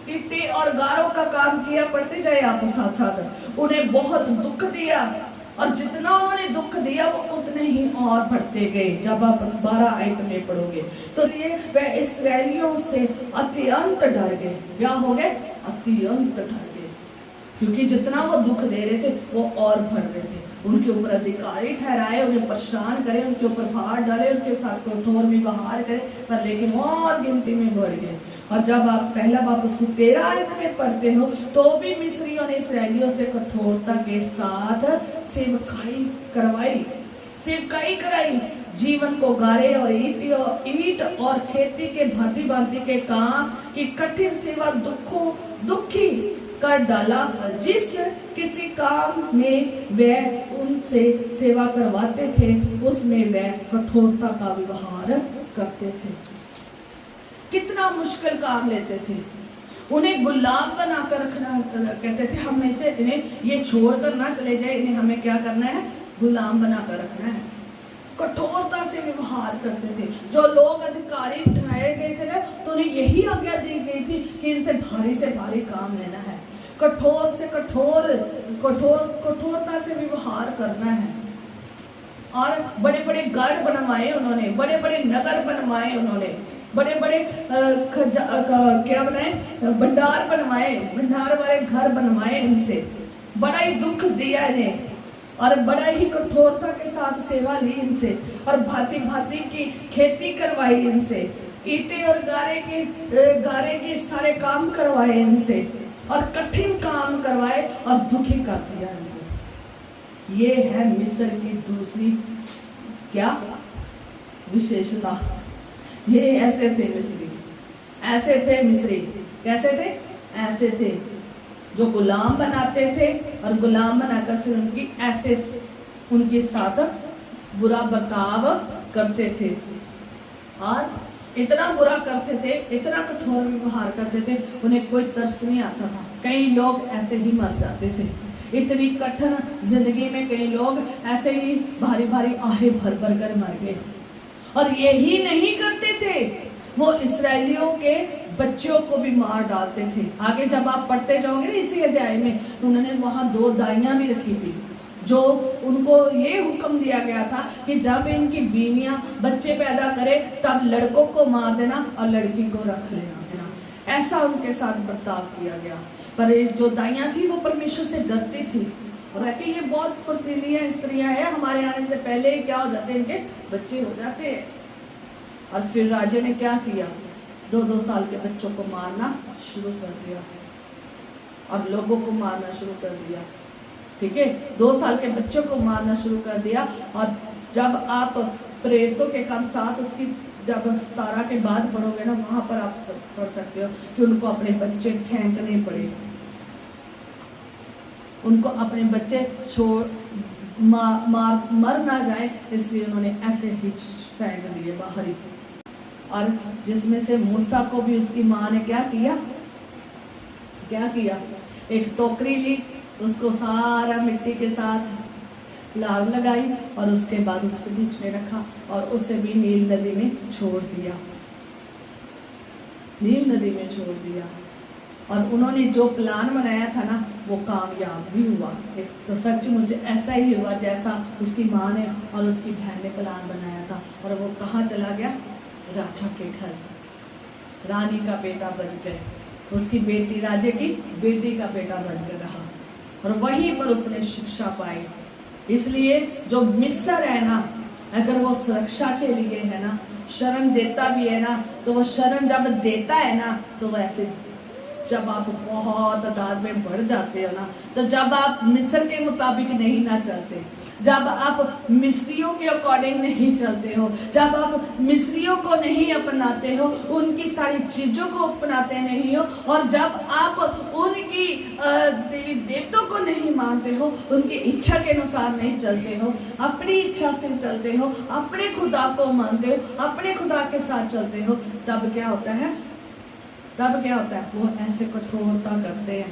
ईंटें और गारों का काम किया। पढ़ते जाए आप साथ साथ, उन्हें बहुत दुख दिया और जितना उन्होंने दुख दिया वो उतने ही और बढ़ते गए। जब आप 12 आयत में पढ़ोगे तो ये वह इस्राएलियों से अत्यंत डर गए। क्या हो गए? अत्यंत डर गए, क्योंकि जितना वो दुख दे रहे थे वो और बढ़ रहे थे। उनके ऊपर अधिकारी ठहराए, उन्हें परेशान करे, उनके ऊपर भार डाले, उनके साथ कठोर व्यवहार करे, पर लेकिन और गिनती में बढ़ गए। और जब आप पहला वापस 13 आयत में पढ़ते हो तो भी मिस्रियों ने इसराइलियों से कठोरता के साथ सेवकाई कराई, जीवन को गारे और ईंट और खेती के भांति के काम की कठिन सेवा दुखी कर डाला। जिस किसी काम में वह उनसे सेवा करवाते थे उसमें वह कठोरता का व्यवहार करते थे। कितना मुश्किल काम लेते थे, उन्हें गुलाम बनाकर रखना कहते थे। हम इसे इन्हें ये छोड़कर ना चले जाए, इन्हें हमें क्या करना है? गुलाम बनाकर रखना है। कठोरता से व्यवहार करते थे। जो लोग अधिकारी ठहराए गए थे ना तो उन्हें यही आज्ञा दी गई थी कि इनसे भारी काम लेना है, कठोर से कठोरता से व्यवहार करना है। और बड़े बड़े गढ़ बनवाए उन्होंने, बड़े बड़े नगर बनवाए उन्होंने, बड़े बड़े क्या बनाए? भंडार बनवाए, भंडार वाले घर बनवाए। इनसे बड़ा ही दुख दिया इन्हें और बड़ा ही कठोरता के साथ सेवा ली इनसे और भांति भांति की खेती करवाई इनसे, ईंटें और गारे के सारे काम करवाए इनसे और कठिन काम करवाए और दुखी कर दिया इनको। ये है मिस्र की दूसरी क्या विशेषता। ये ऐसे थे मिस्री, ऐसे थे मिस्री। कैसे थे? ऐसे थे जो गुलाम बनाते थे और गुलाम बनाकर फिर उनके साथ बुरा बर्ताव करते थे और इतना बुरा करते थे, इतना कठोर व्यवहार करते थे, उन्हें कोई तरस नहीं आता था। कई लोग ऐसे ही मर जाते थे। इतनी कठिन जिंदगी में कई लोग ऐसे ही भारी आहे भर कर मर गए। और यही नहीं करते थे, वो इसराइलियों के बच्चों को भी मार डालते थे। आगे जब आप पढ़ते जाओगे ना इसी अध्याय में तो उन्होंने वहां 2 दाइयां भी रखी थी, जो उनको ये हुक्म दिया गया था कि जब इनकी बीवियां बच्चे पैदा करे तब लड़कों को मार देना और लड़की को रख लेना, है ना। ऐसा उनके साथ बर्ताव किया गया। पर ये जो दाइयां थी वो परमेश्वर से डरती थी और कि ये बहुत फुर्तीली है, स्त्रियां हैं, हमारे आने से पहले ही क्या हो जाते हैं, इनके बच्चे हो जाते हैं। और फिर राजे ने क्या किया, 2-2 साल के बच्चों को मारना शुरू कर दिया और लोगों को मारना शुरू कर दिया। ठीक है, 2 साल के बच्चों को मारना शुरू कर दिया। और जब आप प्रेरितों के काम 7 उसकी जब 17 के बाद पढ़ोगे ना, वहां पर आप सब पढ़ सकते हो कि उनको अपने बच्चे फेंकने पड़े, उनको अपने बच्चे छोड़ मर ना जाए इसलिए उन्होंने ऐसे ही फेंक दिए बाहर ही। और जिसमें से मूसा को भी उसकी माँ ने क्या किया, एक टोकरी ली, उसको सारा मिट्टी के साथ लाग लगाई और उसके बाद उसके बीच में रखा और उसे भी नील नदी में छोड़ दिया। और उन्होंने जो प्लान बनाया था ना वो कामयाब भी हुआ। एक तो सच मुझे ऐसा ही हुआ जैसा उसकी माँ ने और उसकी बहन ने प्लान बनाया था। और वो कहाँ चला गया, राजा के घर, रानी का बेटा बन गए, उसकी बेटी राजे की बेटी का बेटा बनकर रहा और वहीं पर उसने शिक्षा पाई। इसलिए जो मिस्र है ना, अगर वो सुरक्षा के लिए है ना, शरण देता भी है ना, तो वो शरण जब देता है ना, तो वो ऐसे जब आप बहुत तादाद में बढ़ जाते हो ना, तो जब आप मिस्र के मुताबिक नहीं ना चलते, जब आप मिस्रियों के अकॉर्डिंग नहीं चलते हो, जब आप मिस्रियों को नहीं अपनाते हो, उनकी सारी चीजों को अपनाते नहीं हो, और जब आप उनकी देवी देवताओं को नहीं मानते हो, उनकी इच्छा के अनुसार नहीं चलते हो, अपनी इच्छा से चलते हो, अपने खुदा को मानते हो, अपने खुदा के साथ चलते हो, तब क्या होता है, वो ऐसे कठोरता करते हैं,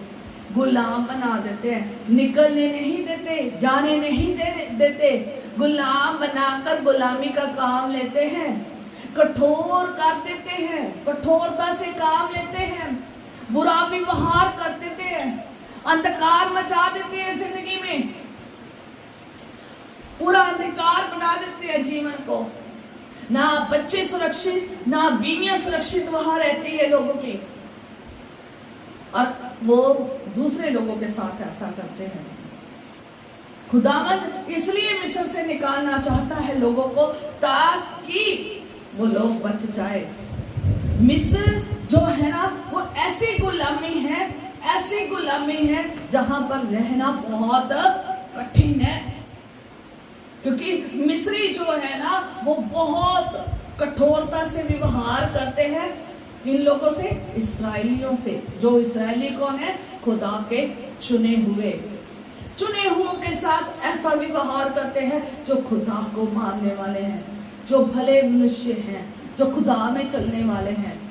गुलाम बना देते हैं, निकलने नहीं देते, जाने नहीं देते, गुलाम बनाकर गुलामी का काम लेते हैं, कठोर कर देते हैं, कठोरता से काम लेते हैं, बुरा व्यवहार कर देते हैं, अंधकार मचा देते हैं जिंदगी में, पूरा अंधकार बना देते हैं जीवन को। ना बच्चे सुरक्षित, ना बीवियां सुरक्षित वहां रहती है लोगों की, और वो दूसरे लोगों के साथ ऐसा करते हैं। खुदावंद इसलिए मिस्र से निकालना चाहता है लोगों को ताकि वो लोग बच जाए। मिस्र जो है ना, वो ऐसी गुलामी है जहां पर रहना बहुत कठिन है, क्योंकि मिस्री जो है ना वो बहुत कठोरता से व्यवहार करते हैं इन लोगों से, इस्राएलियों से। जो इस्राएली कौन है, खुदा के चुने हुए के साथ ऐसा व्यवहार करते हैं जो खुदा को मानने वाले हैं, जो भले मनुष्य हैं, जो खुदा में चलने वाले हैं।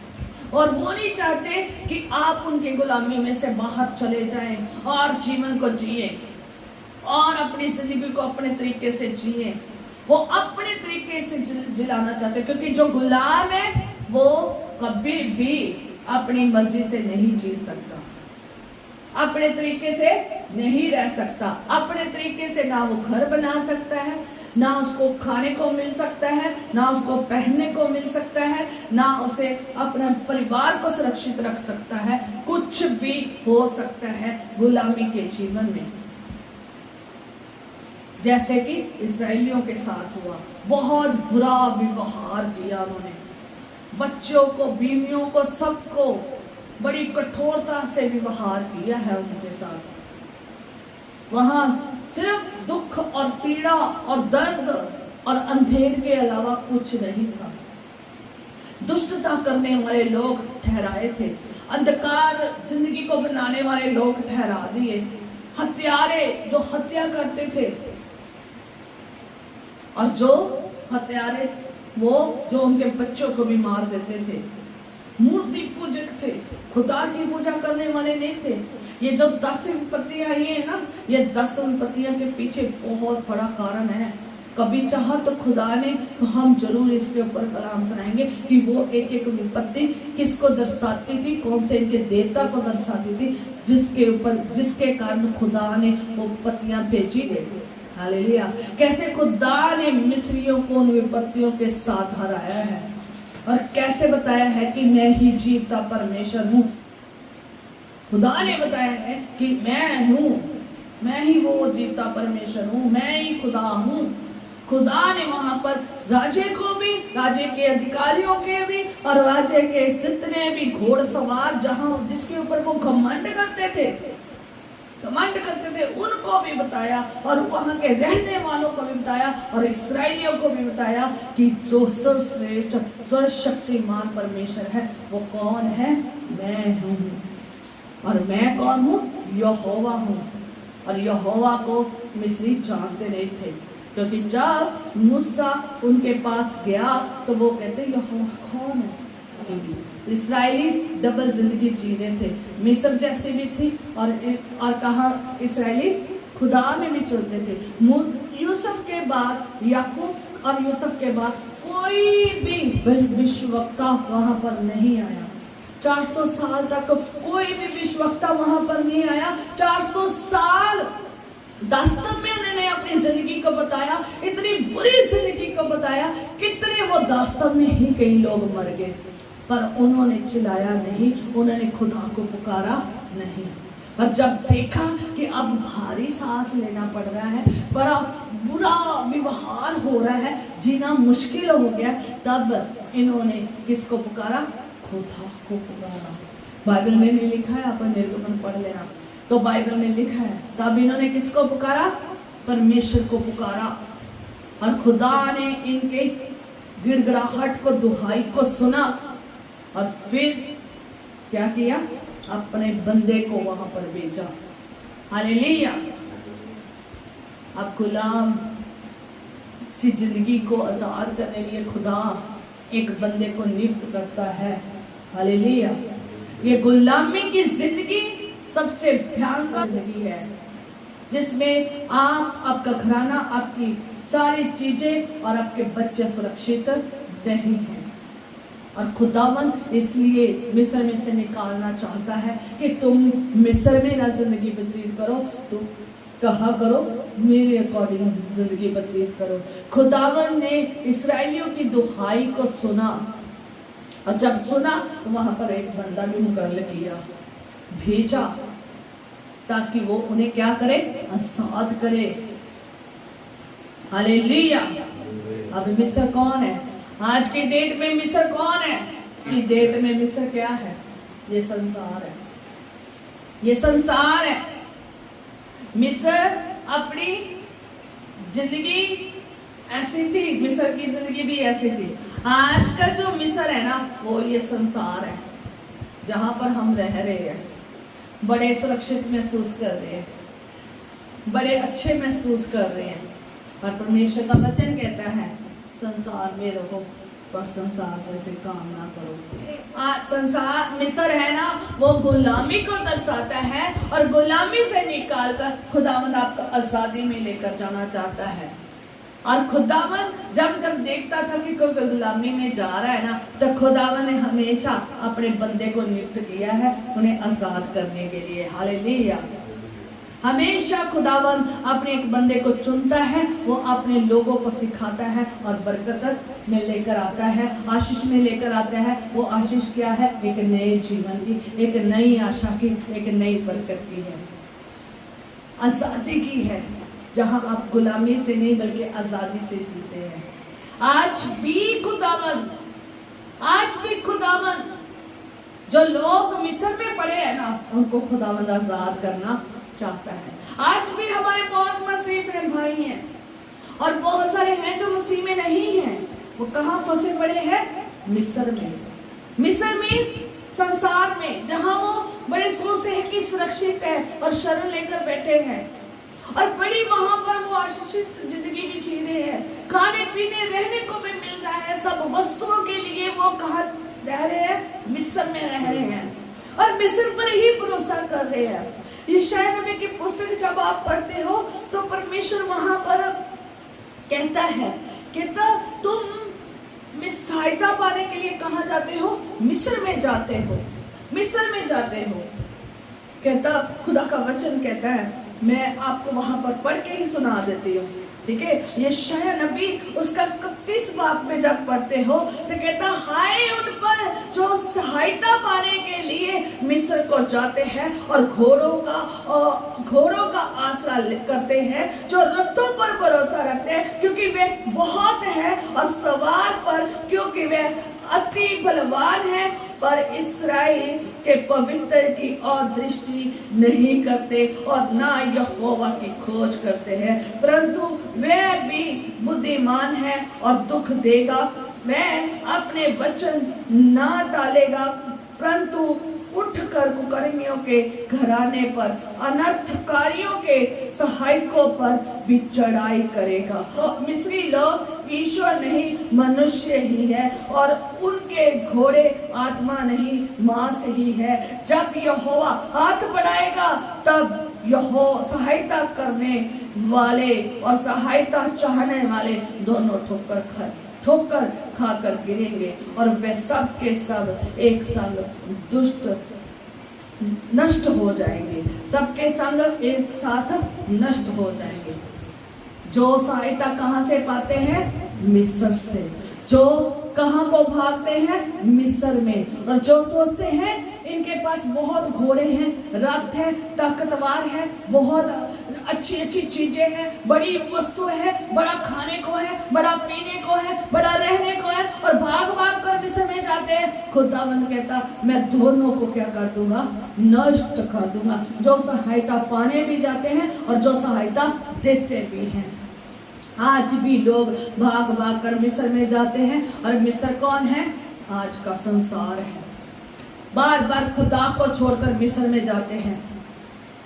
और वो नहीं चाहते कि आप उनकी गुलामी में से बाहर चले जाएं और जीवन को जिए और अपनी जिंदगी को अपने तरीके से जिए। वो अपने तरीके से जिलाना चाहते, क्योंकि जो गुलाम है वो कभी भी अपनी मर्जी से नहीं जी सकता, अपने तरीके से नहीं रह सकता, अपने तरीके से ना वो घर बना सकता है, ना उसको खाने को मिल सकता है, ना उसको पहनने को मिल सकता है, ना उसे अपने परिवार को सुरक्षित रख सकता है। कुछ भी हो सकता है गुलामी के जीवन में, जैसे कि इस्राएलियों के साथ हुआ। बहुत बुरा व्यवहार किया उन्होंने, बच्चों को, बीवियों को, सबको बड़ी कठोरता से व्यवहार किया है उनके साथ। वहां सिर्फ दुख और पीड़ा और दर्द और अंधेर के अलावा कुछ नहीं था। दुष्टता करने वाले लोग ठहराए थे, अंधकार जिंदगी को बनाने वाले लोग ठहरा दिए, हत्यारे जो हत्या करते थे, और जो हत्यारे वो जो उनके बच्चों को भी मार देते थे, मूर्ति पूजक थे, खुदा की पूजा करने वाले नहीं थे। ये जो 10 विपत्तियां आई है ना, ये 10 विपत्तियां के पीछे बहुत बड़ा कारण है। कभी चाहा तो खुदा ने, तो हम जरूर इसके ऊपर कलाम सुनाएंगे कि वो एक एक विपत्ति किसको दर्शाती थी, कौन से इनके देवता को दर्शाती थी, जिसके कारण खुदा ने वो विपत्तियां भेजी। हालेलुया। कैसे खुदा ने मिस्रियों को उन विपत्तियों के साथ हराया है और कैसे बताया है कि मैं ही जीवता परमेश्वर हूँ। खुदा ने बताया है कि मैं हूँ, मैं ही वो जीवता परमेश्वर हूँ, मैं ही खुदा हूँ। खुदा ने वहां पर राजे को भी, राजे के अधिकारियों के भी और राजे के जितने भी घोड़सवार जहां जिसके ऊपर वो घमंड करते थे, उनको भी बताया और वहां के रहने वालों को भी बताया और इस्राएलियों को भी बताया कि जो सर्वश्रेष्ठ सर्वशक्तिमान परमेश्वर है वो कौन है? मैं हूँ। और मैं कौन हूँ? यहोवा हूँ। और यहोवा को मिस्री जानते नहीं थे, क्योंकि जब मूसा उनके पास गया तो वो कहते यहोवा कौन है? इस्राएली डबल जिंदगी जी रहे थे, मिस्र जैसी भी थी और कहा इस्राएली खुदा में भी चलते थे। यूसुफ के बाद, याकूब और यूसुफ के बाद कोई भी विश्ववक्ता वहां पर नहीं आया। 400 साल तक कोई भी विश्ववक्ता वहां पर नहीं आया। 400 साल दास्तन में उन्होंने अपनी जिंदगी को बताया, इतनी बुरी जिंदगी को बताया, कितने वो दास्तन में ही कई लोग मर गए, पर उन्होंने चिल्लाया नहीं, उन्होंने खुदा को पुकारा नहीं। पर जब देखा कि अब भारी सांस लेना पड़ रहा है, बड़ा बुरा व्यवहार हो रहा है, जीना मुश्किल हो गया, तब इन्होंने किसको पुकारा? खुदा को पुकारा। बाइबल में भी लिखा है, अपन निर्गमन पढ़ लेना, तो बाइबल में लिखा है तब इन्होंने किसको पुकारा? परमेश्वर को पुकारा। और खुदा ने इनके गिड़गिड़ाहट को, दुहाई को सुना और फिर क्या किया? अपने बंदे को वहां पर भेजा। हालेलुया। अब गुलाम सी जिंदगी को आजाद करने के लिए खुदा एक बंदे को नियुक्त करता है। हालेलुया। ये गुलामी की जिंदगी सबसे भयंकर जिंदगी है, जिसमें आप, आपका घराना, आपकी सारी चीजें और आपके बच्चे सुरक्षित नहीं हैं। और खुदावन इसलिए मिस्र में से निकालना चाहता है कि तुम मिस्र में ना जिंदगी व्यतीत करो, तुम कहा करो मेरे अकॉर्डिंग जिंदगी व्यतीत करो। खुदावन ने इस्राएलियों की दुहाई को सुना और जब सुना तो वहां पर एक बंदा भी मुकर्रर किया, भेजा, ताकि वो उन्हें क्या करे? आजाद करे। हालेलुया। अब मिस्र कौन है? आज की डेट में मिस्र कौन है? की डेट में मिस्र क्या है? ये संसार है, ये संसार है। मिस्र अपनी जिंदगी ऐसी थी, मिस्र की जिंदगी भी ऐसी थी। आज का जो मिस्र है ना, वो ये संसार है जहां पर हम रह रहे हैं, बड़े सुरक्षित महसूस कर रहे हैं, बड़े अच्छे महसूस कर रहे हैं। और परमेश्वर का वचन कहता है संसार में रहो पर संसार जैसे काम ना करो। आज संसार मिस्र है ना, वो गुलामी को दर्शाता है और गुलामी से निकालकर खुदावंद आपको आजादी में लेकर जाना चाहता है। और खुदावंद जब जब देखता था कि कोई गुलामी में जा रहा है ना, तो खुदावंद ने हमेशा अपने बंदे को नियुक्त किया है उन्हें आजाद करने के लिए। हालेलुया। हमेशा खुदावन अपने एक बंदे को चुनता है, वो अपने लोगों को सिखाता है और बरकत में लेकर आता है, आशीष में लेकर आता है। वो आशीष क्या है? एक नए जीवन की, एक नई आशा की, एक नई बरकत की है, आजादी की है, जहां आप गुलामी से नहीं बल्कि आजादी से जीते हैं। आज भी खुदावन जो लोग मिस्र में पड़े हैं ना, उनको खुदावंद आजाद करना चाहता है। आज भी हमारे बहुत मसीह बहन भाई हैं और बहुत सारे हैं जो मसीह में नहीं हैं। वो कहाँ फंसे पड़े हैं? मिस्र में, संसार में, जहां वो बड़े सोचते हैं कि सुरक्षित है और शरण लेकर बैठे हैं और बड़ी वहां पर वो आशीषित जिंदगी भी जी रहे हैं, खाने पीने रहने को भी मिल रहा है, सब वस्तुओं के लिए वो कहाँ रह रहे हैं? मिस्र में रह रहे हैं और मिस्र पर ही भरोसा कर रहे हैं। यशायाह नबी की पुस्तक जब आप पढ़ते हो तो परमेश्वर वहां पर कहता तुम सहायता पाने के लिए कहां जाते हो? मिस्र में जाते हो। कहता खुदा का वचन कहता है मैं आपको वहां पर पढ़ के ही सुना देती हूँ, ठीक है। यशायाह नबी उसका 31 बाब में जब पढ़ते हो तो कहता, हाय उन पर जो सहायता पाने के लिए मिस्र को जाते हैं और घोड़ों का आसरा करते हैं, जो रथों पर भरोसा रखते हैं क्योंकि वे बहुत हैं, और सवार पर क्योंकि वे अति बलवान है, पर इस्राएल के पवित्र की और दृष्टि नहीं करते और ना यहोवा की खोज करते हैं, परंतु वे भी बुद्धिमान है और दुख देगा, वह अपने वचन ना टालेगा, परंतु उठकर कुकर्मियों के घराने पर, अनर्थकारियों के सहायकों पर भी चढ़ाई करेगा। तो मिस्री लोग ईश्वर नहीं मनुष्य ही है, और उनके घोड़े आत्मा नहीं मांस ही है। जब यहोवा हाथ बढ़ाएगा तब यहोवा सहायता करने वाले और सहायता चाहने वाले दोनों ठोकर खाकर गिरेंगे, और वे सब के सब एक संग दुष्ट नष्ट हो जाएंगे, सबके संग एक साथ नष्ट हो जाएंगे। जो सहायता कहां से पाते हैं? मिस्र से। जो कहां को भागते हैं? मिस्र में। और जो सोचते हैं इनके पास बहुत घोड़े हैं, रथ है, ताकतवर है, बहुत अच्छी अच्छी चीजें हैं, बड़ी वस्तुएं हैं, बड़ा खाने को है, बड़ा पीने को है, बड़ा रहने को है, और भाग भाग कर मिस्र में जाते हैं। खुदावंद कहता, मैं दोनों को क्या कर दूंगा? नष्ट कर दूंगा। जो सहायता पाने भी जाते हैं और जो सहायता देते भी हैं। आज भी लोग भाग भाग कर मिस्र में जाते हैं, और मिस्र कौन है? आज का संसार है। बार बार खुदा को छोड़कर मिस्र में जाते हैं।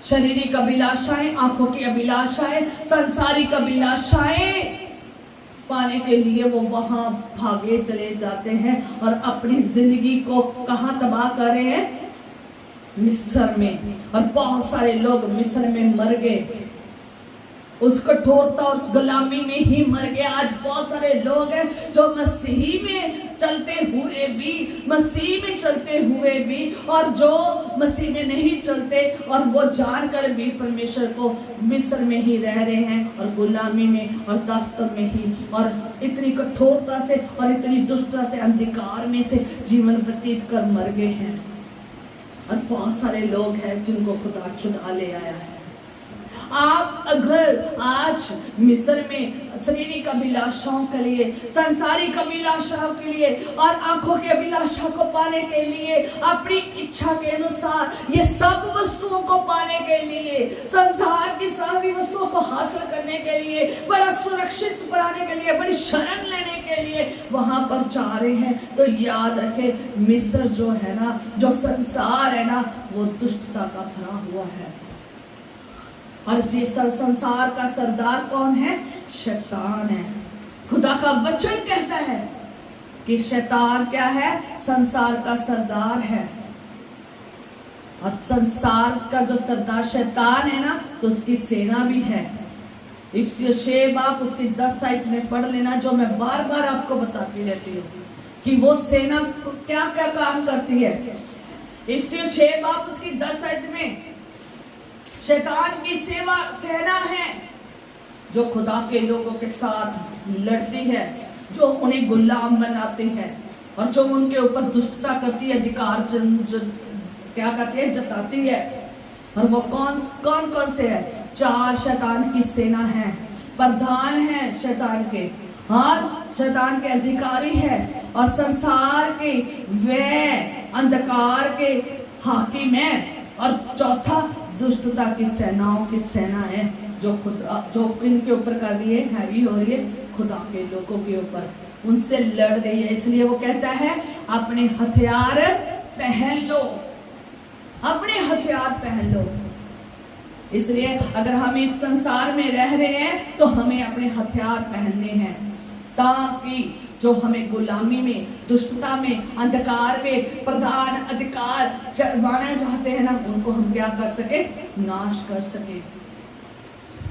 शारीरिक अभिलाषाएं, आंखों की अभिलाषाएं, सांसारिक अभिलाषाएं पाने के लिए वो वहां भागे चले जाते हैं, और अपनी जिंदगी को कहां तबाह कर रहे हैं? मिस्र में। और बहुत सारे लोग मिस्र में मर गए, उस कठोरता और उस गुलामी में ही मर गए। आज बहुत सारे लोग हैं जो मसीह में चलते हुए भी और जो मसीह में नहीं चलते, और वो जानकर भी परमेश्वर को मिस्र में ही रह रहे हैं, और गुलामी में और दास्तान में ही, और इतनी कठोरता से और इतनी दुष्टता से, अंधकार में से जीवन व्यतीत कर मर गए हैं। और बहुत सारे लोग हैं जिनको खुदा चुना ले आया है। आप अगर आज मिस्र में शारीरिक अभिलाषाओं के लिए, सांसारिक अभिलाषाओं के लिए और आंखों की अभिलाषा को पाने के लिए, अपनी इच्छा के अनुसार ये सब वस्तुओं को पाने के लिए, संसार की सारी वस्तुओं को हासिल करने के लिए, बड़ा सुरक्षित बनाने के लिए, बड़ी शरण लेने के लिए वहां पर जा रहे हैं, तो याद रखें मिस्र जो है ना, जो संसार है ना, वो दुष्टता का भरा हुआ है। और ये संसार का सरदार कौन है? शैतान है। खुदा का वचन कहता है कि शैतान क्या है? संसार का सरदार है। और संसार का जो सरदार शैतान है ना, तो उसकी सेना भी है। इफ्सियों 6 बाब उसकी 10 आयत में पढ़ लेना, जो मैं बार बार आपको बताती रहती हूँ कि वो सेना क्या क्या काम करती है। इफ्सियों 6 बाब उसकी 10 आयत में शैतान की सेना है जो खुदा के लोगों के साथ लड़ती है, जो उन्हें गुलाम बनाती है, और जो उनके ऊपर दुष्टता करती है, अधिकार क्या करती है? जताती है। और वो कौन से है? 4 शैतान की सेना है, प्रधान है शैतान के, और शैतान के अधिकारी है, और संसार के वे अंधकार के हाकिम है, और चौथा दुष्टता की सेनाओं की सेना है जो इनके ऊपर कर रही है, हैवी हो रही है, खुदा के लोगों के ऊपर उनसे लड़ रही है। इसलिए वो कहता है अपने हथियार पहन लो, अपने हथियार पहन लो। इसलिए अगर हम इस संसार में रह रहे हैं तो हमें अपने हथियार पहनने हैं, ताकि जो हमें गुलामी में, दुष्टता में, अंधकार में प्रधान अधिकार चढ़वाना चाहते हैं ना, उनको हम क्या कर सके? नाश कर सके।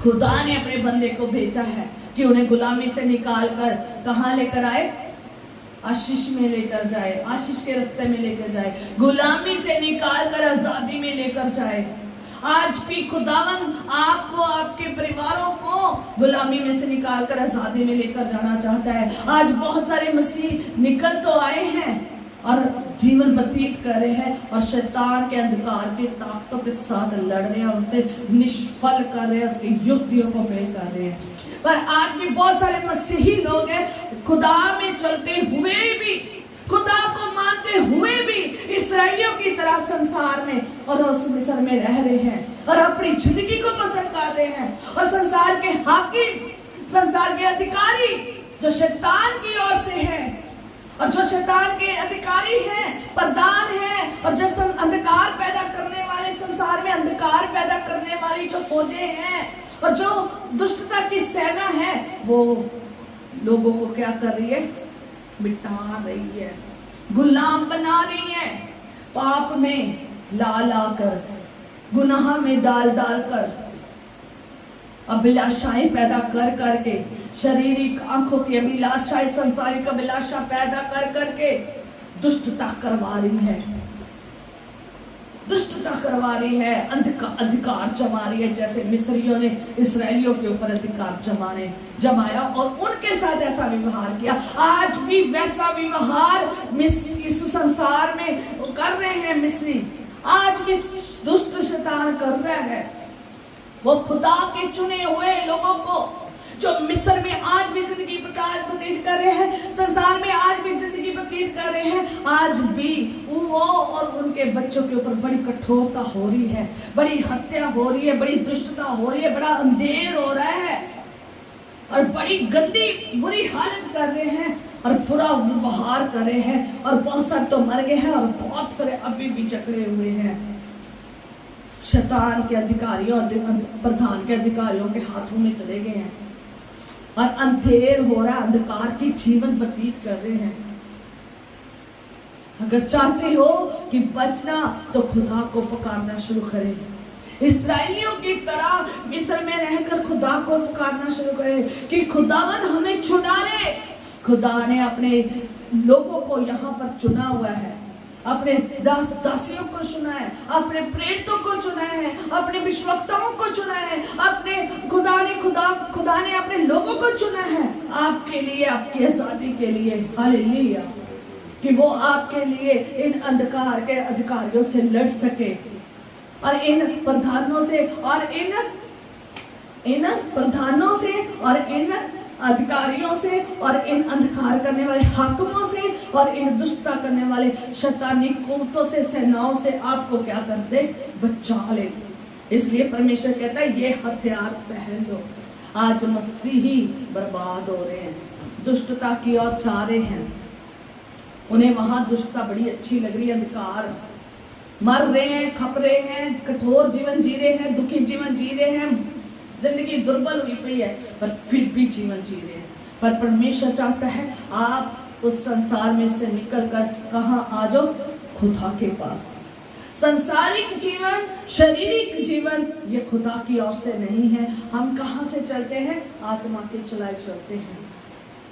खुदा ने अपने बंदे को भेजा है कि उन्हें गुलामी से निकाल कर कहां लेकर आए? आशीष में लेकर जाए, आशीष के रास्ते में लेकर जाए, गुलामी से निकाल कर आजादी में लेकर जाए। आज भी खुदावन आपको, आपके परिवारों को गुलामी में से निकालकर आजादी में लेकर जाना चाहता है। आज बहुत सारे मसीह निकल तो आए हैं और जीवन व्यतीत कर रहे हैं और शैतान के अंधकार की ताकतों के साथ लड़ रहे हैं और उनसे निष्फल कर रहे हैं, उसकी युक्तियों को फेल कर रहे हैं। पर आज भी बहुत सारे मसीही लोग हैं, खुदा में चलते हुए भी, खुदा को मानते हुए भी इस्राएलियों की तरह संसार में और उस मिस्र में रह रहे हैं और अपनी जिंदगी को पसंद कर रहे हैं। और संसार के हाकिम, संसार के अधिकारी जो शैतान की ओर से है और जो शैतान के अधिकारी हैं, प्रधान हैं और जो अंधकार पैदा करने वाले, संसार में अंधकार पैदा करने वाली जो फौजें हैं और जो दुष्टता की सेना है, वो लोगों को क्या कर रही है? मिटा रही है, गुलाम बना रही है, पाप में ला ला कर, गुनाह में डाल डाल कर, अभिलाषाएं पैदा कर करके, शारीरिक आंखों की अभिलाषाएं, संसारिक अभिलाषा पैदा कर करके दुष्टता करवा रही है, दुष्टता करवा रही है, अधिकार जमा रही है। जैसे मिस्रियों ने इस्राएलियों के ऊपर अधिकार जमाया और उनके साथ ऐसा व्यवहार किया, आज भी वैसा व्यवहार इस संसार में कर रहे हैं मिस्री। आज भी दुष्ट शैतान कर रहा है, वो खुदा के चुने हुए लोगों को जो मिस्र में आज भी जिंदगी व्यतीत कर रहे हैं, संसार में आज भी जिंदगी व्यतीत कर रहे हैं, आज भी वो और उनके बच्चों के ऊपर बड़ी कठोरता हो रही है, बड़ी हत्या हो रही है, बड़ी दुष्टता हो रही है, बड़ा अंधेर हो रहा है और बड़ी गंदी बुरी हालत कर रहे हैं और बुरा व्यवहार कर रहे हैं। और बहुत सारे तो मर गए हैं और बहुत सारे अभी भी जकड़े हुए हैं शैतान के अधिकारियों, प्रधान के अधिकारियों के हाथों में चले गए हैं और अंधेर हो रहा, अंधकार की जीवन व्यतीत कर रहे हैं। अगर चाहते हो कि बचना तो खुदा को पुकारना शुरू करें, इस्राएलियों की तरह मिस्र में रहकर खुदा को पुकारना शुरू करें कि खुदावन हमें चुना ले। खुदा ने अपने लोगों को यहाँ पर चुना हुआ है, अपने दास दासियों को चुना है, अपने प्रेरितों को चुना है, अपने विश्वक्ताओं को चुना है, अपने खुदा ने अपने लोगों को चुना है आपके लिए, आपकी आजादी के लिए। हालेलुया, कि वो आपके लिए इन अंधकार के अधिकारियों से लड़ सके और इन प्रधानों से और इन प्रधानों से और इन अधिकारियों से और इन अंधकार करने वाले हाकिमों से और इन दुष्टता करने वाले शैतानी कुव्वतों से, सेनाओं से आपको क्या करते? बचा ले। इसलिए परमेश्वर कहता है ये हथियार पहन लो। आज मसीही बर्बाद हो रहे हैं, दुष्टता की ओर जा रहे हैं, उन्हें वहां दुष्टता बड़ी अच्छी लग रही है, अंधकार, मर रहे हैं, खप रहे हैं, कठोर जीवन जी रहे हैं, दुखी जीवन जी रहे हैं, जिंदगी दुर्बल हुई पड़ी है पर फिर भी जीवन जी रहे हैं। पर परमेश्वर चाहता है आप उस संसार में से निकलकर कहां आ जाओ? खुदा के पास। संसारिक जीवन, शारीरिक जीवन ये खुदा की ओर से नहीं है। हम कहां से चलते हैं? आत्मा के चलाए चलते हैं,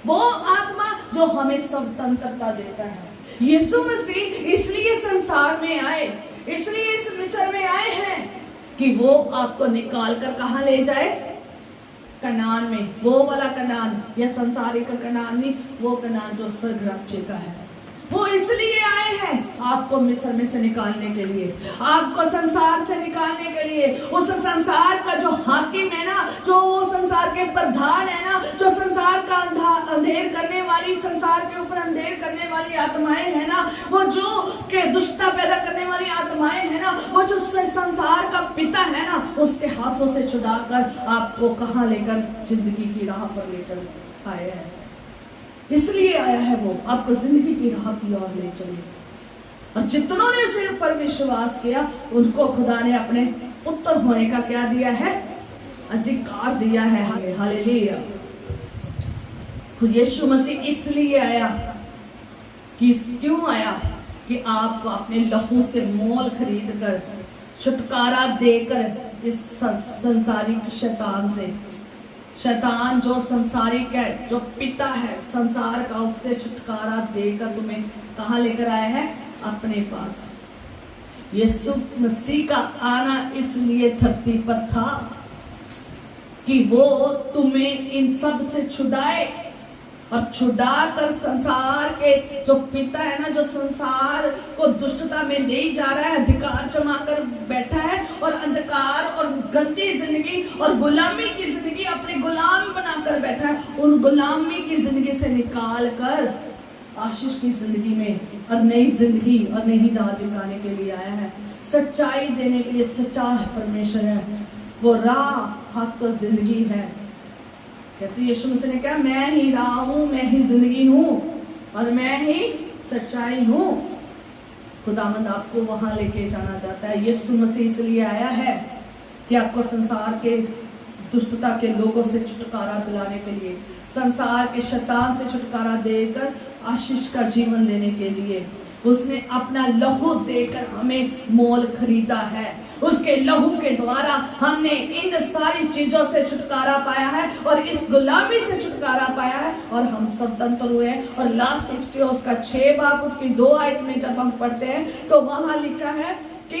वो आत्मा जो हमें स्वतंत्रता देता है। यीशु मसीह इसलिए संसार में आए, इसलिए इस मिस्र में आए हैं कि वो आपको निकाल कर कहां ले जाए? कनान में। वो वाला कनान, या संसारिक का कनान नहीं, वो कनान जो स्वर्ग राज्य का है। वो इसलिए आए हैं आपको मिस्र में से निकालने के लिए, आपको संसार से निकालने के लिए। उस संसार का जो हाकिम है ना, जो वो संसार के प्रधान है ना, जो संसार का अंधेर करने वाली, संसार के ऊपर अंधेर करने वाली आत्माएं है ना, वो जो के दुष्टता पैदा करने वाली आत्माएं है ना, वो जो संसार का पिता है ना, उसके हाथों से छुड़ाकर आपको कहां लेकर? जिंदगी की राह पर लेकर आया है। इसलिए आया है वो आपको जिंदगी की राह की ओर ले चले। और जितनों ने उसे पर विश्वास किया उनको खुदा ने अपने पुत्र होने का क्या दिया है? अधिकार दिया है। हालेलुया। यीशु मसीह इसलिए आया कि क्यों आया? कि आपको अपने लहू से मोल खरीद कर, छुटकारा देकर इस संसारिक शैतान से, शैतान जो संसारिक है, जो पिता है संसार का, उससे छुटकारा देकर तुम्हें कहां लेकर आया है? अपने पास। यीशु मसीह का आना इसलिए धरती पर था कि वो तुम्हें इन सब से छुड़ाए और छुड़ाकर संसार के जो पिता है ना, जो संसार को दुष्टता में ले जा रहा है, अधिकार जमाकर बैठा है और अंधकार और गंदी जिंदगी और गुलामी की जिंदगी अपने गुलाम बनाकर बैठा है, उन गुलामी की जिंदगी से निकाल कर आशीष की जिंदगी में और नई जिंदगी और नई राह दिखाने के लिए आया है। सच्चाई देने के लिए सच्चा परमेश्वर है, वो राह हक और जिंदगी है। कहते यीशु मसीह ने कहा, मैं ही राह हूं, मैं ही जिंदगी हूं और मैं ही सच्चाई हूं। खुदावंद आपको वहां लेके जाना चाहता है। यीशु मसीह इसलिए आया है कि आपको संसार के दुष्टता के लोगों से छुटकारा दिलाने के लिए, संसार के शैतान से छुटकारा देकर आशीष का जीवन देने के लिए उसने अपना लहू देकर हमें मोल खरीदा है। उसके लहू के द्वारा हमने इन सारी चीजों से छुटकारा पाया है और इस गुलामी से छुटकारा पाया है और हम स्वतंत्र हुए हैं। और लास्ट इफिसियों का 6 बाब उसकी 2 आयत में जब हम पढ़ते हैं तो वहां लिखा है कि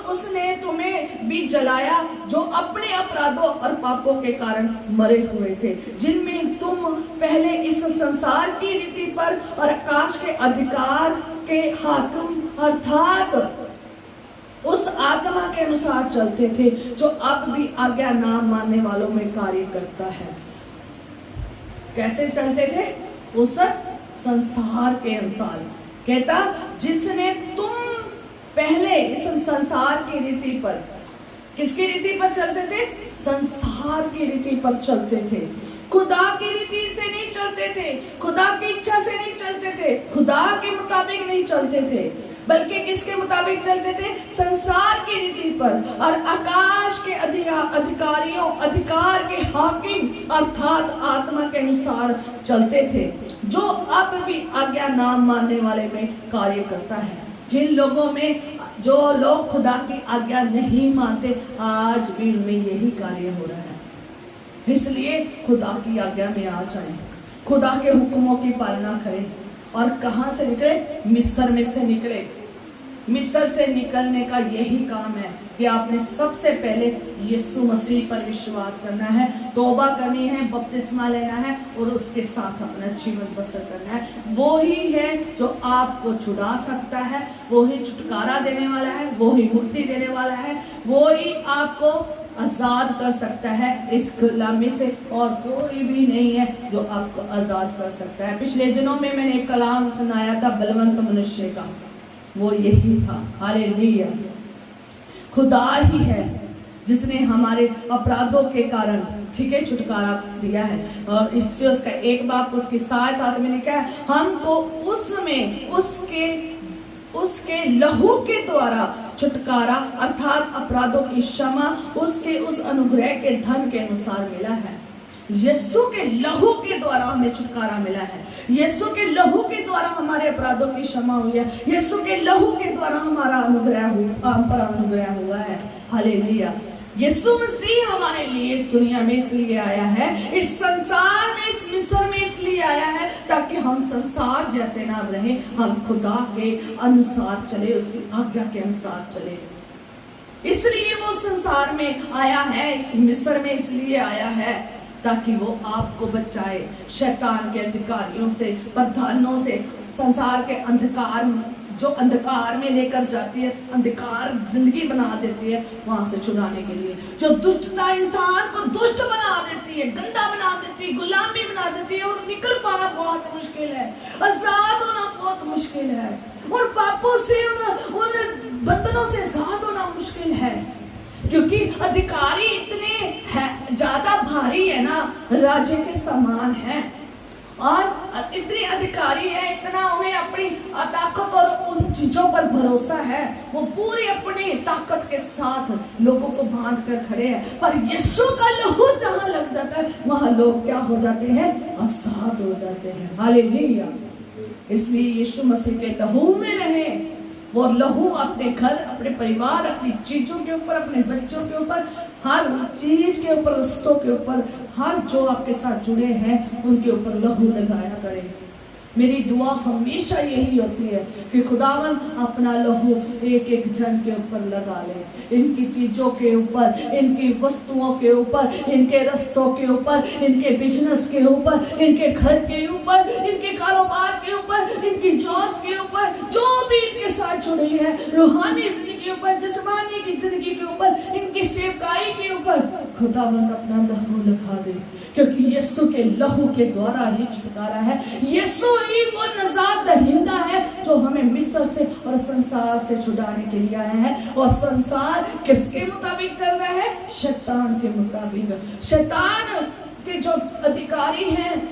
उसने तुम्हें भी जलाया जो अपने अपराधों और पापों के कारण मरे हुए थे, जिनमें तुम पहले इस संसार की रीति पर और आकाश के अधिकार के हाकिम अर्थात उस आत्मा के अनुसार चलते थे जो अब भी आज्ञा ना मानने वालों में कार्य करता है। कैसे चलते थे? उस संसार के अनुसार। कहता जिसने तुम पहले इस संसार की रीति पर, किसकी रीति पर चलते थे? संसार की रीति पर चलते थे। खुदा की रीति से नहीं चलते थे, खुदा की इच्छा से नहीं चलते थे, खुदा के मुताबिक नहीं चलते थे, बल्कि किसके मुताबिक चलते थे? संसार की रीति पर और आकाश के अधिकारियों, अधिकार के हाकिम अर्थात आत्मा के अनुसार चलते थे, जो अब भी आज्ञा ना मानने वाले में कार्य करता है। जिन लोगों में, जो लोग खुदा की आज्ञा नहीं मानते, आज भी उनमें यही कार्य हो रहा है। इसलिए खुदा की आज्ञा में आ जाएं, खुदा के हुक्मों की पालना करें। और कहां से निकले? मिस्र में से निकले। मिस्र से निकलने का यही काम है कि आपने सबसे पहले यीशु मसीह पर विश्वास करना है, तौबा करनी है, बपतिस्मा लेना है और उसके साथ अपना जीवन बसर करना है। वो ही है जो आपको छुड़ा सकता है, वो ही छुटकारा देने वाला है, वो ही मुक्ति देने वाला है, वो ही आपको आजाद कर सकता है इस गुलामी से, और कोई भी नहीं है जो आपको आजाद कर सकता है। पिछले दिनों में मैंने एक कलाम सुनाया था बलवंत मनुष्य का, वो यही था। हालेलुया। खुदा ही है जिसने हमारे अपराधों के कारण ठीक है छुटकारा दिया है। और इफिसियों का 1 बाब उसकी 7 आयत में लिखा है, हमको उसमें उसके लहू के द्वारा छुटकारा अर्थात अपराधों की क्षमा उसके उस अनुग्रह के धन के अनुसार मिला है। यीशु के लहू के द्वारा हमें छुटकारा मिला है, यीशु के लहू के द्वारा हमारे अपराधों की क्षमा हुई है, यीशु के लहू के द्वारा हमारा अनुग्रह हुआ है। हालेलुया। यीशु मसीह हमारे लिए इस दुनिया में इसलिए आया है, इस संसार में, इस मिस्र में इसलिए आया है ताकि हम संसार जैसे ना रहे, हम खुदा के अनुसार चले, उसकी आज्ञा के अनुसार चले। इसलिए वो संसार में आया है, इस मिस्र में इसलिए आया है ताकि वो आपको बचाए शैतान के अधिकारियों से, प्रधानों से, संसार के अंधकार जो अंधकार में लेकर जाती है, अंधकार जिंदगी बना देती है, वहां से छुड़ाने के लिए। जो दुष्टता इंसान को दुष्ट बना देती है, गंदा बना देती है, गुलामी बना देती है, और निकल पाना बहुत मुश्किल है, आजाद होना बहुत मुश्किल है, उन पापों से, उन बंधनों से आजाद होना मुश्किल है, क्योंकि अधिकारी इतने ज्यादा भारी है ना, राजे के समान है, और इतने अधिकारी है, इतना उन्हें अपनी ताकत और उन चीजों पर भरोसा है, वो पूरी अपनी ताकत के साथ लोगों को बांध कर खड़े हैं। पर यीशु का लहू जहां लग जाता है वहां लोग क्या हो जाते हैं? आजाद हो जाते हैं। हालेलुया। इसलिए यीशु मसीह के लहू में रहें। वो लहू अपने घर, अपने परिवार, अपनी चीजों के ऊपर, अपने बच्चों के ऊपर, हर चीज के ऊपर, रिश्तों के ऊपर, हर जो आपके साथ जुड़े हैं उनके ऊपर लहू लगाया करें। मेरी दुआ हमेशा यही होती है कि खुदावन अपना लहू एक एक जन के ऊपर लगा ले, इनकी चीज़ों के ऊपर, इनकी वस्तुओं के ऊपर, इनके रस्तों के ऊपर, इनके बिजनेस के ऊपर, इनके घर के ऊपर, इनके कारोबार के ऊपर, इनकी जॉब्स के ऊपर, जो भी इनके साथ जुड़ी है, रूहानी जिंदगी के ऊपर, जिस्मानी की जिंदगी के ऊपर, इनकी सेवकाई के ऊपर खुदावन अपना लहू लगा दे, क्योंकि यीशु के लहू के द्वारा ही छुटकारा है। यीशु ही वो नजात दहिंदा है जो हमें मिस्र से और संसार से छुड़ाने के लिए आया है। और संसार किसके मुताबिक चल रहा है? शैतान के मुताबिक। शैतान के जो अधिकारी हैं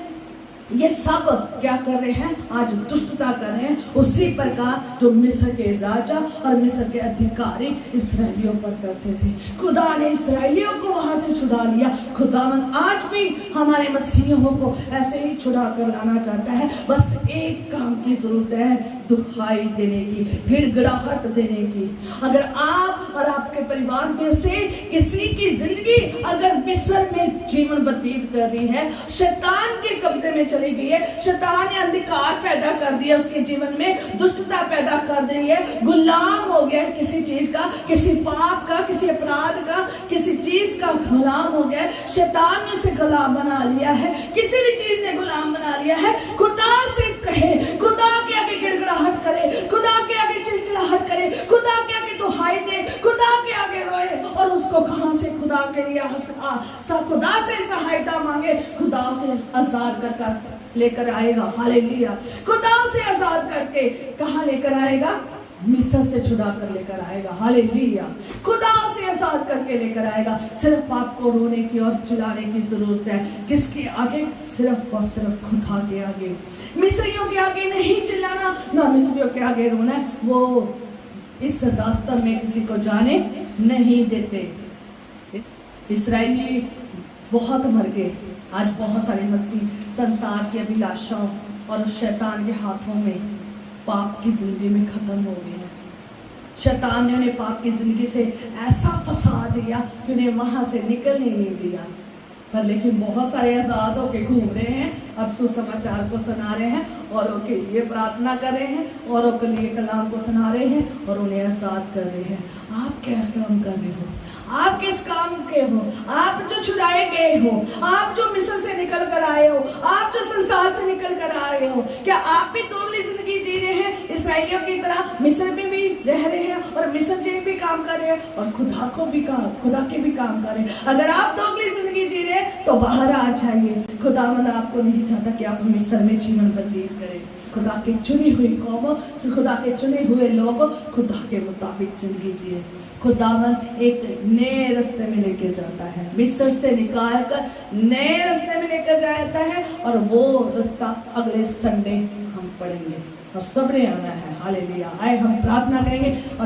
ये सब क्या कर रहे हैं? आज दुष्टता कर रहे हैं, उसी प्रकार जो मिस्र के राजा और मिस्र के अधिकारी इस्राएलियों पर करते थे। खुदा ने इस्राएलियों को वहां से छुड़ा लिया। खुदावन आज भी हमारे मसीहों को ऐसे ही छुड़ा कर लाना चाहता है। बस एक काम की जरूरत है, दुहाई देने की, गिड़गिड़ाहट देने की। अगर आप और आपके परिवार में से किसी की जिंदगी अगर मिस्र में जीवन व्यतीत कर रही है, शैतान के कब्जे में चली गई है, शैतान ने अंधकार पैदा कर दिया उसके जीवन में, दुष्टता पैदा कर दी है, गुलाम हो गया किसी चीज का, किसी पाप का, किसी अपराध का, किसी चीज का गुलाम हो गया, शैतान ने उसे गुलाम बना लिया है, किसी भी चीज ने गुलाम बना लिया है। खुदा से कहे, खुदा के आगे गिड़गिड़ाहट करे, खुदा के आगे चिलचिलाहट करे, खुदा के आगे दुहाई दे, खुदा के आगे रोए और उसको कहां से? खुदा के लिए खुदा से सहायता मांगे, खुदा से आजाद कर लेकर आएगा। हालेलुया। खुदा से आजाद करके कहां लेकर आएगा? मिस्र से छुड़ा कर लेकर आएगा। हालेलुया। खुदा से आजाद करके लेकर आएगा। सिर्फ आपको रोने की और चिल्लाने की जरूरत है। किसके आगे? सिर्फ और सिर्फ खुदा के आगे। मिस्रियों के आगे नहीं चिल्लाना, ना मिस्रियों के आगे रोना है। वो इस दास्तान में किसी को जाने नहीं देते। इस्राएली बहुत मर गए। आज बहुत सारे मसीह संसार की अभिलाषाओं और शैतान के हाथों में पाप की जिंदगी में खत्म हो गए हैं। शैतान ने उन्हें पाप की जिंदगी से ऐसा फंसा दिया कि उन्हें वहां से निकलने नहीं दिया। पर लेकिन बहुत सारे आजाद होके घूम रहे हैं और सुसमाचार को सुना रहे हैं, औरों के लिए प्रार्थना कर रहे हैं, औरों के लिए कलाम को सुना रहे हैं और उन्हें आजाद कर रहे हैं। आप क्या काम कर रहे हो? आप किस काम के हो? आप जो छुड़ाए गए हो, आप जो मिस्र से निकल कर आए हो, आप जो संसार से निकल कर आए हो, क्या आप भी दोगली जिंदगी जी रहे हैं? इस्राएलियों की तरह मिस्र में भी रह रहे हैं और मिस्र में भी काम कर रहे हैं और खुदा के भी काम कर रहे हैं। अगर आप दोगली जिंदगी जी रहे हैं तो बाहर आ जाइए। खुदावंद आपको नहीं चाहता कि आप मिस्र में जीवन व्यतीत करें। खुदा के चुनी हुई कौमों, खुदा के चुने हुए लोगों, खुदा के मुताबिक जिंदगी जिए। खुदावन एक नए रास्ते में लेके जाता है, मिस्र से निकाल कर नए रास्ते में लेकर जाता है और वो रास्ता अगले संडे हम पढ़ेंगे और सबने आना है। हालेलुया। आए हम प्रार्थना करेंगे और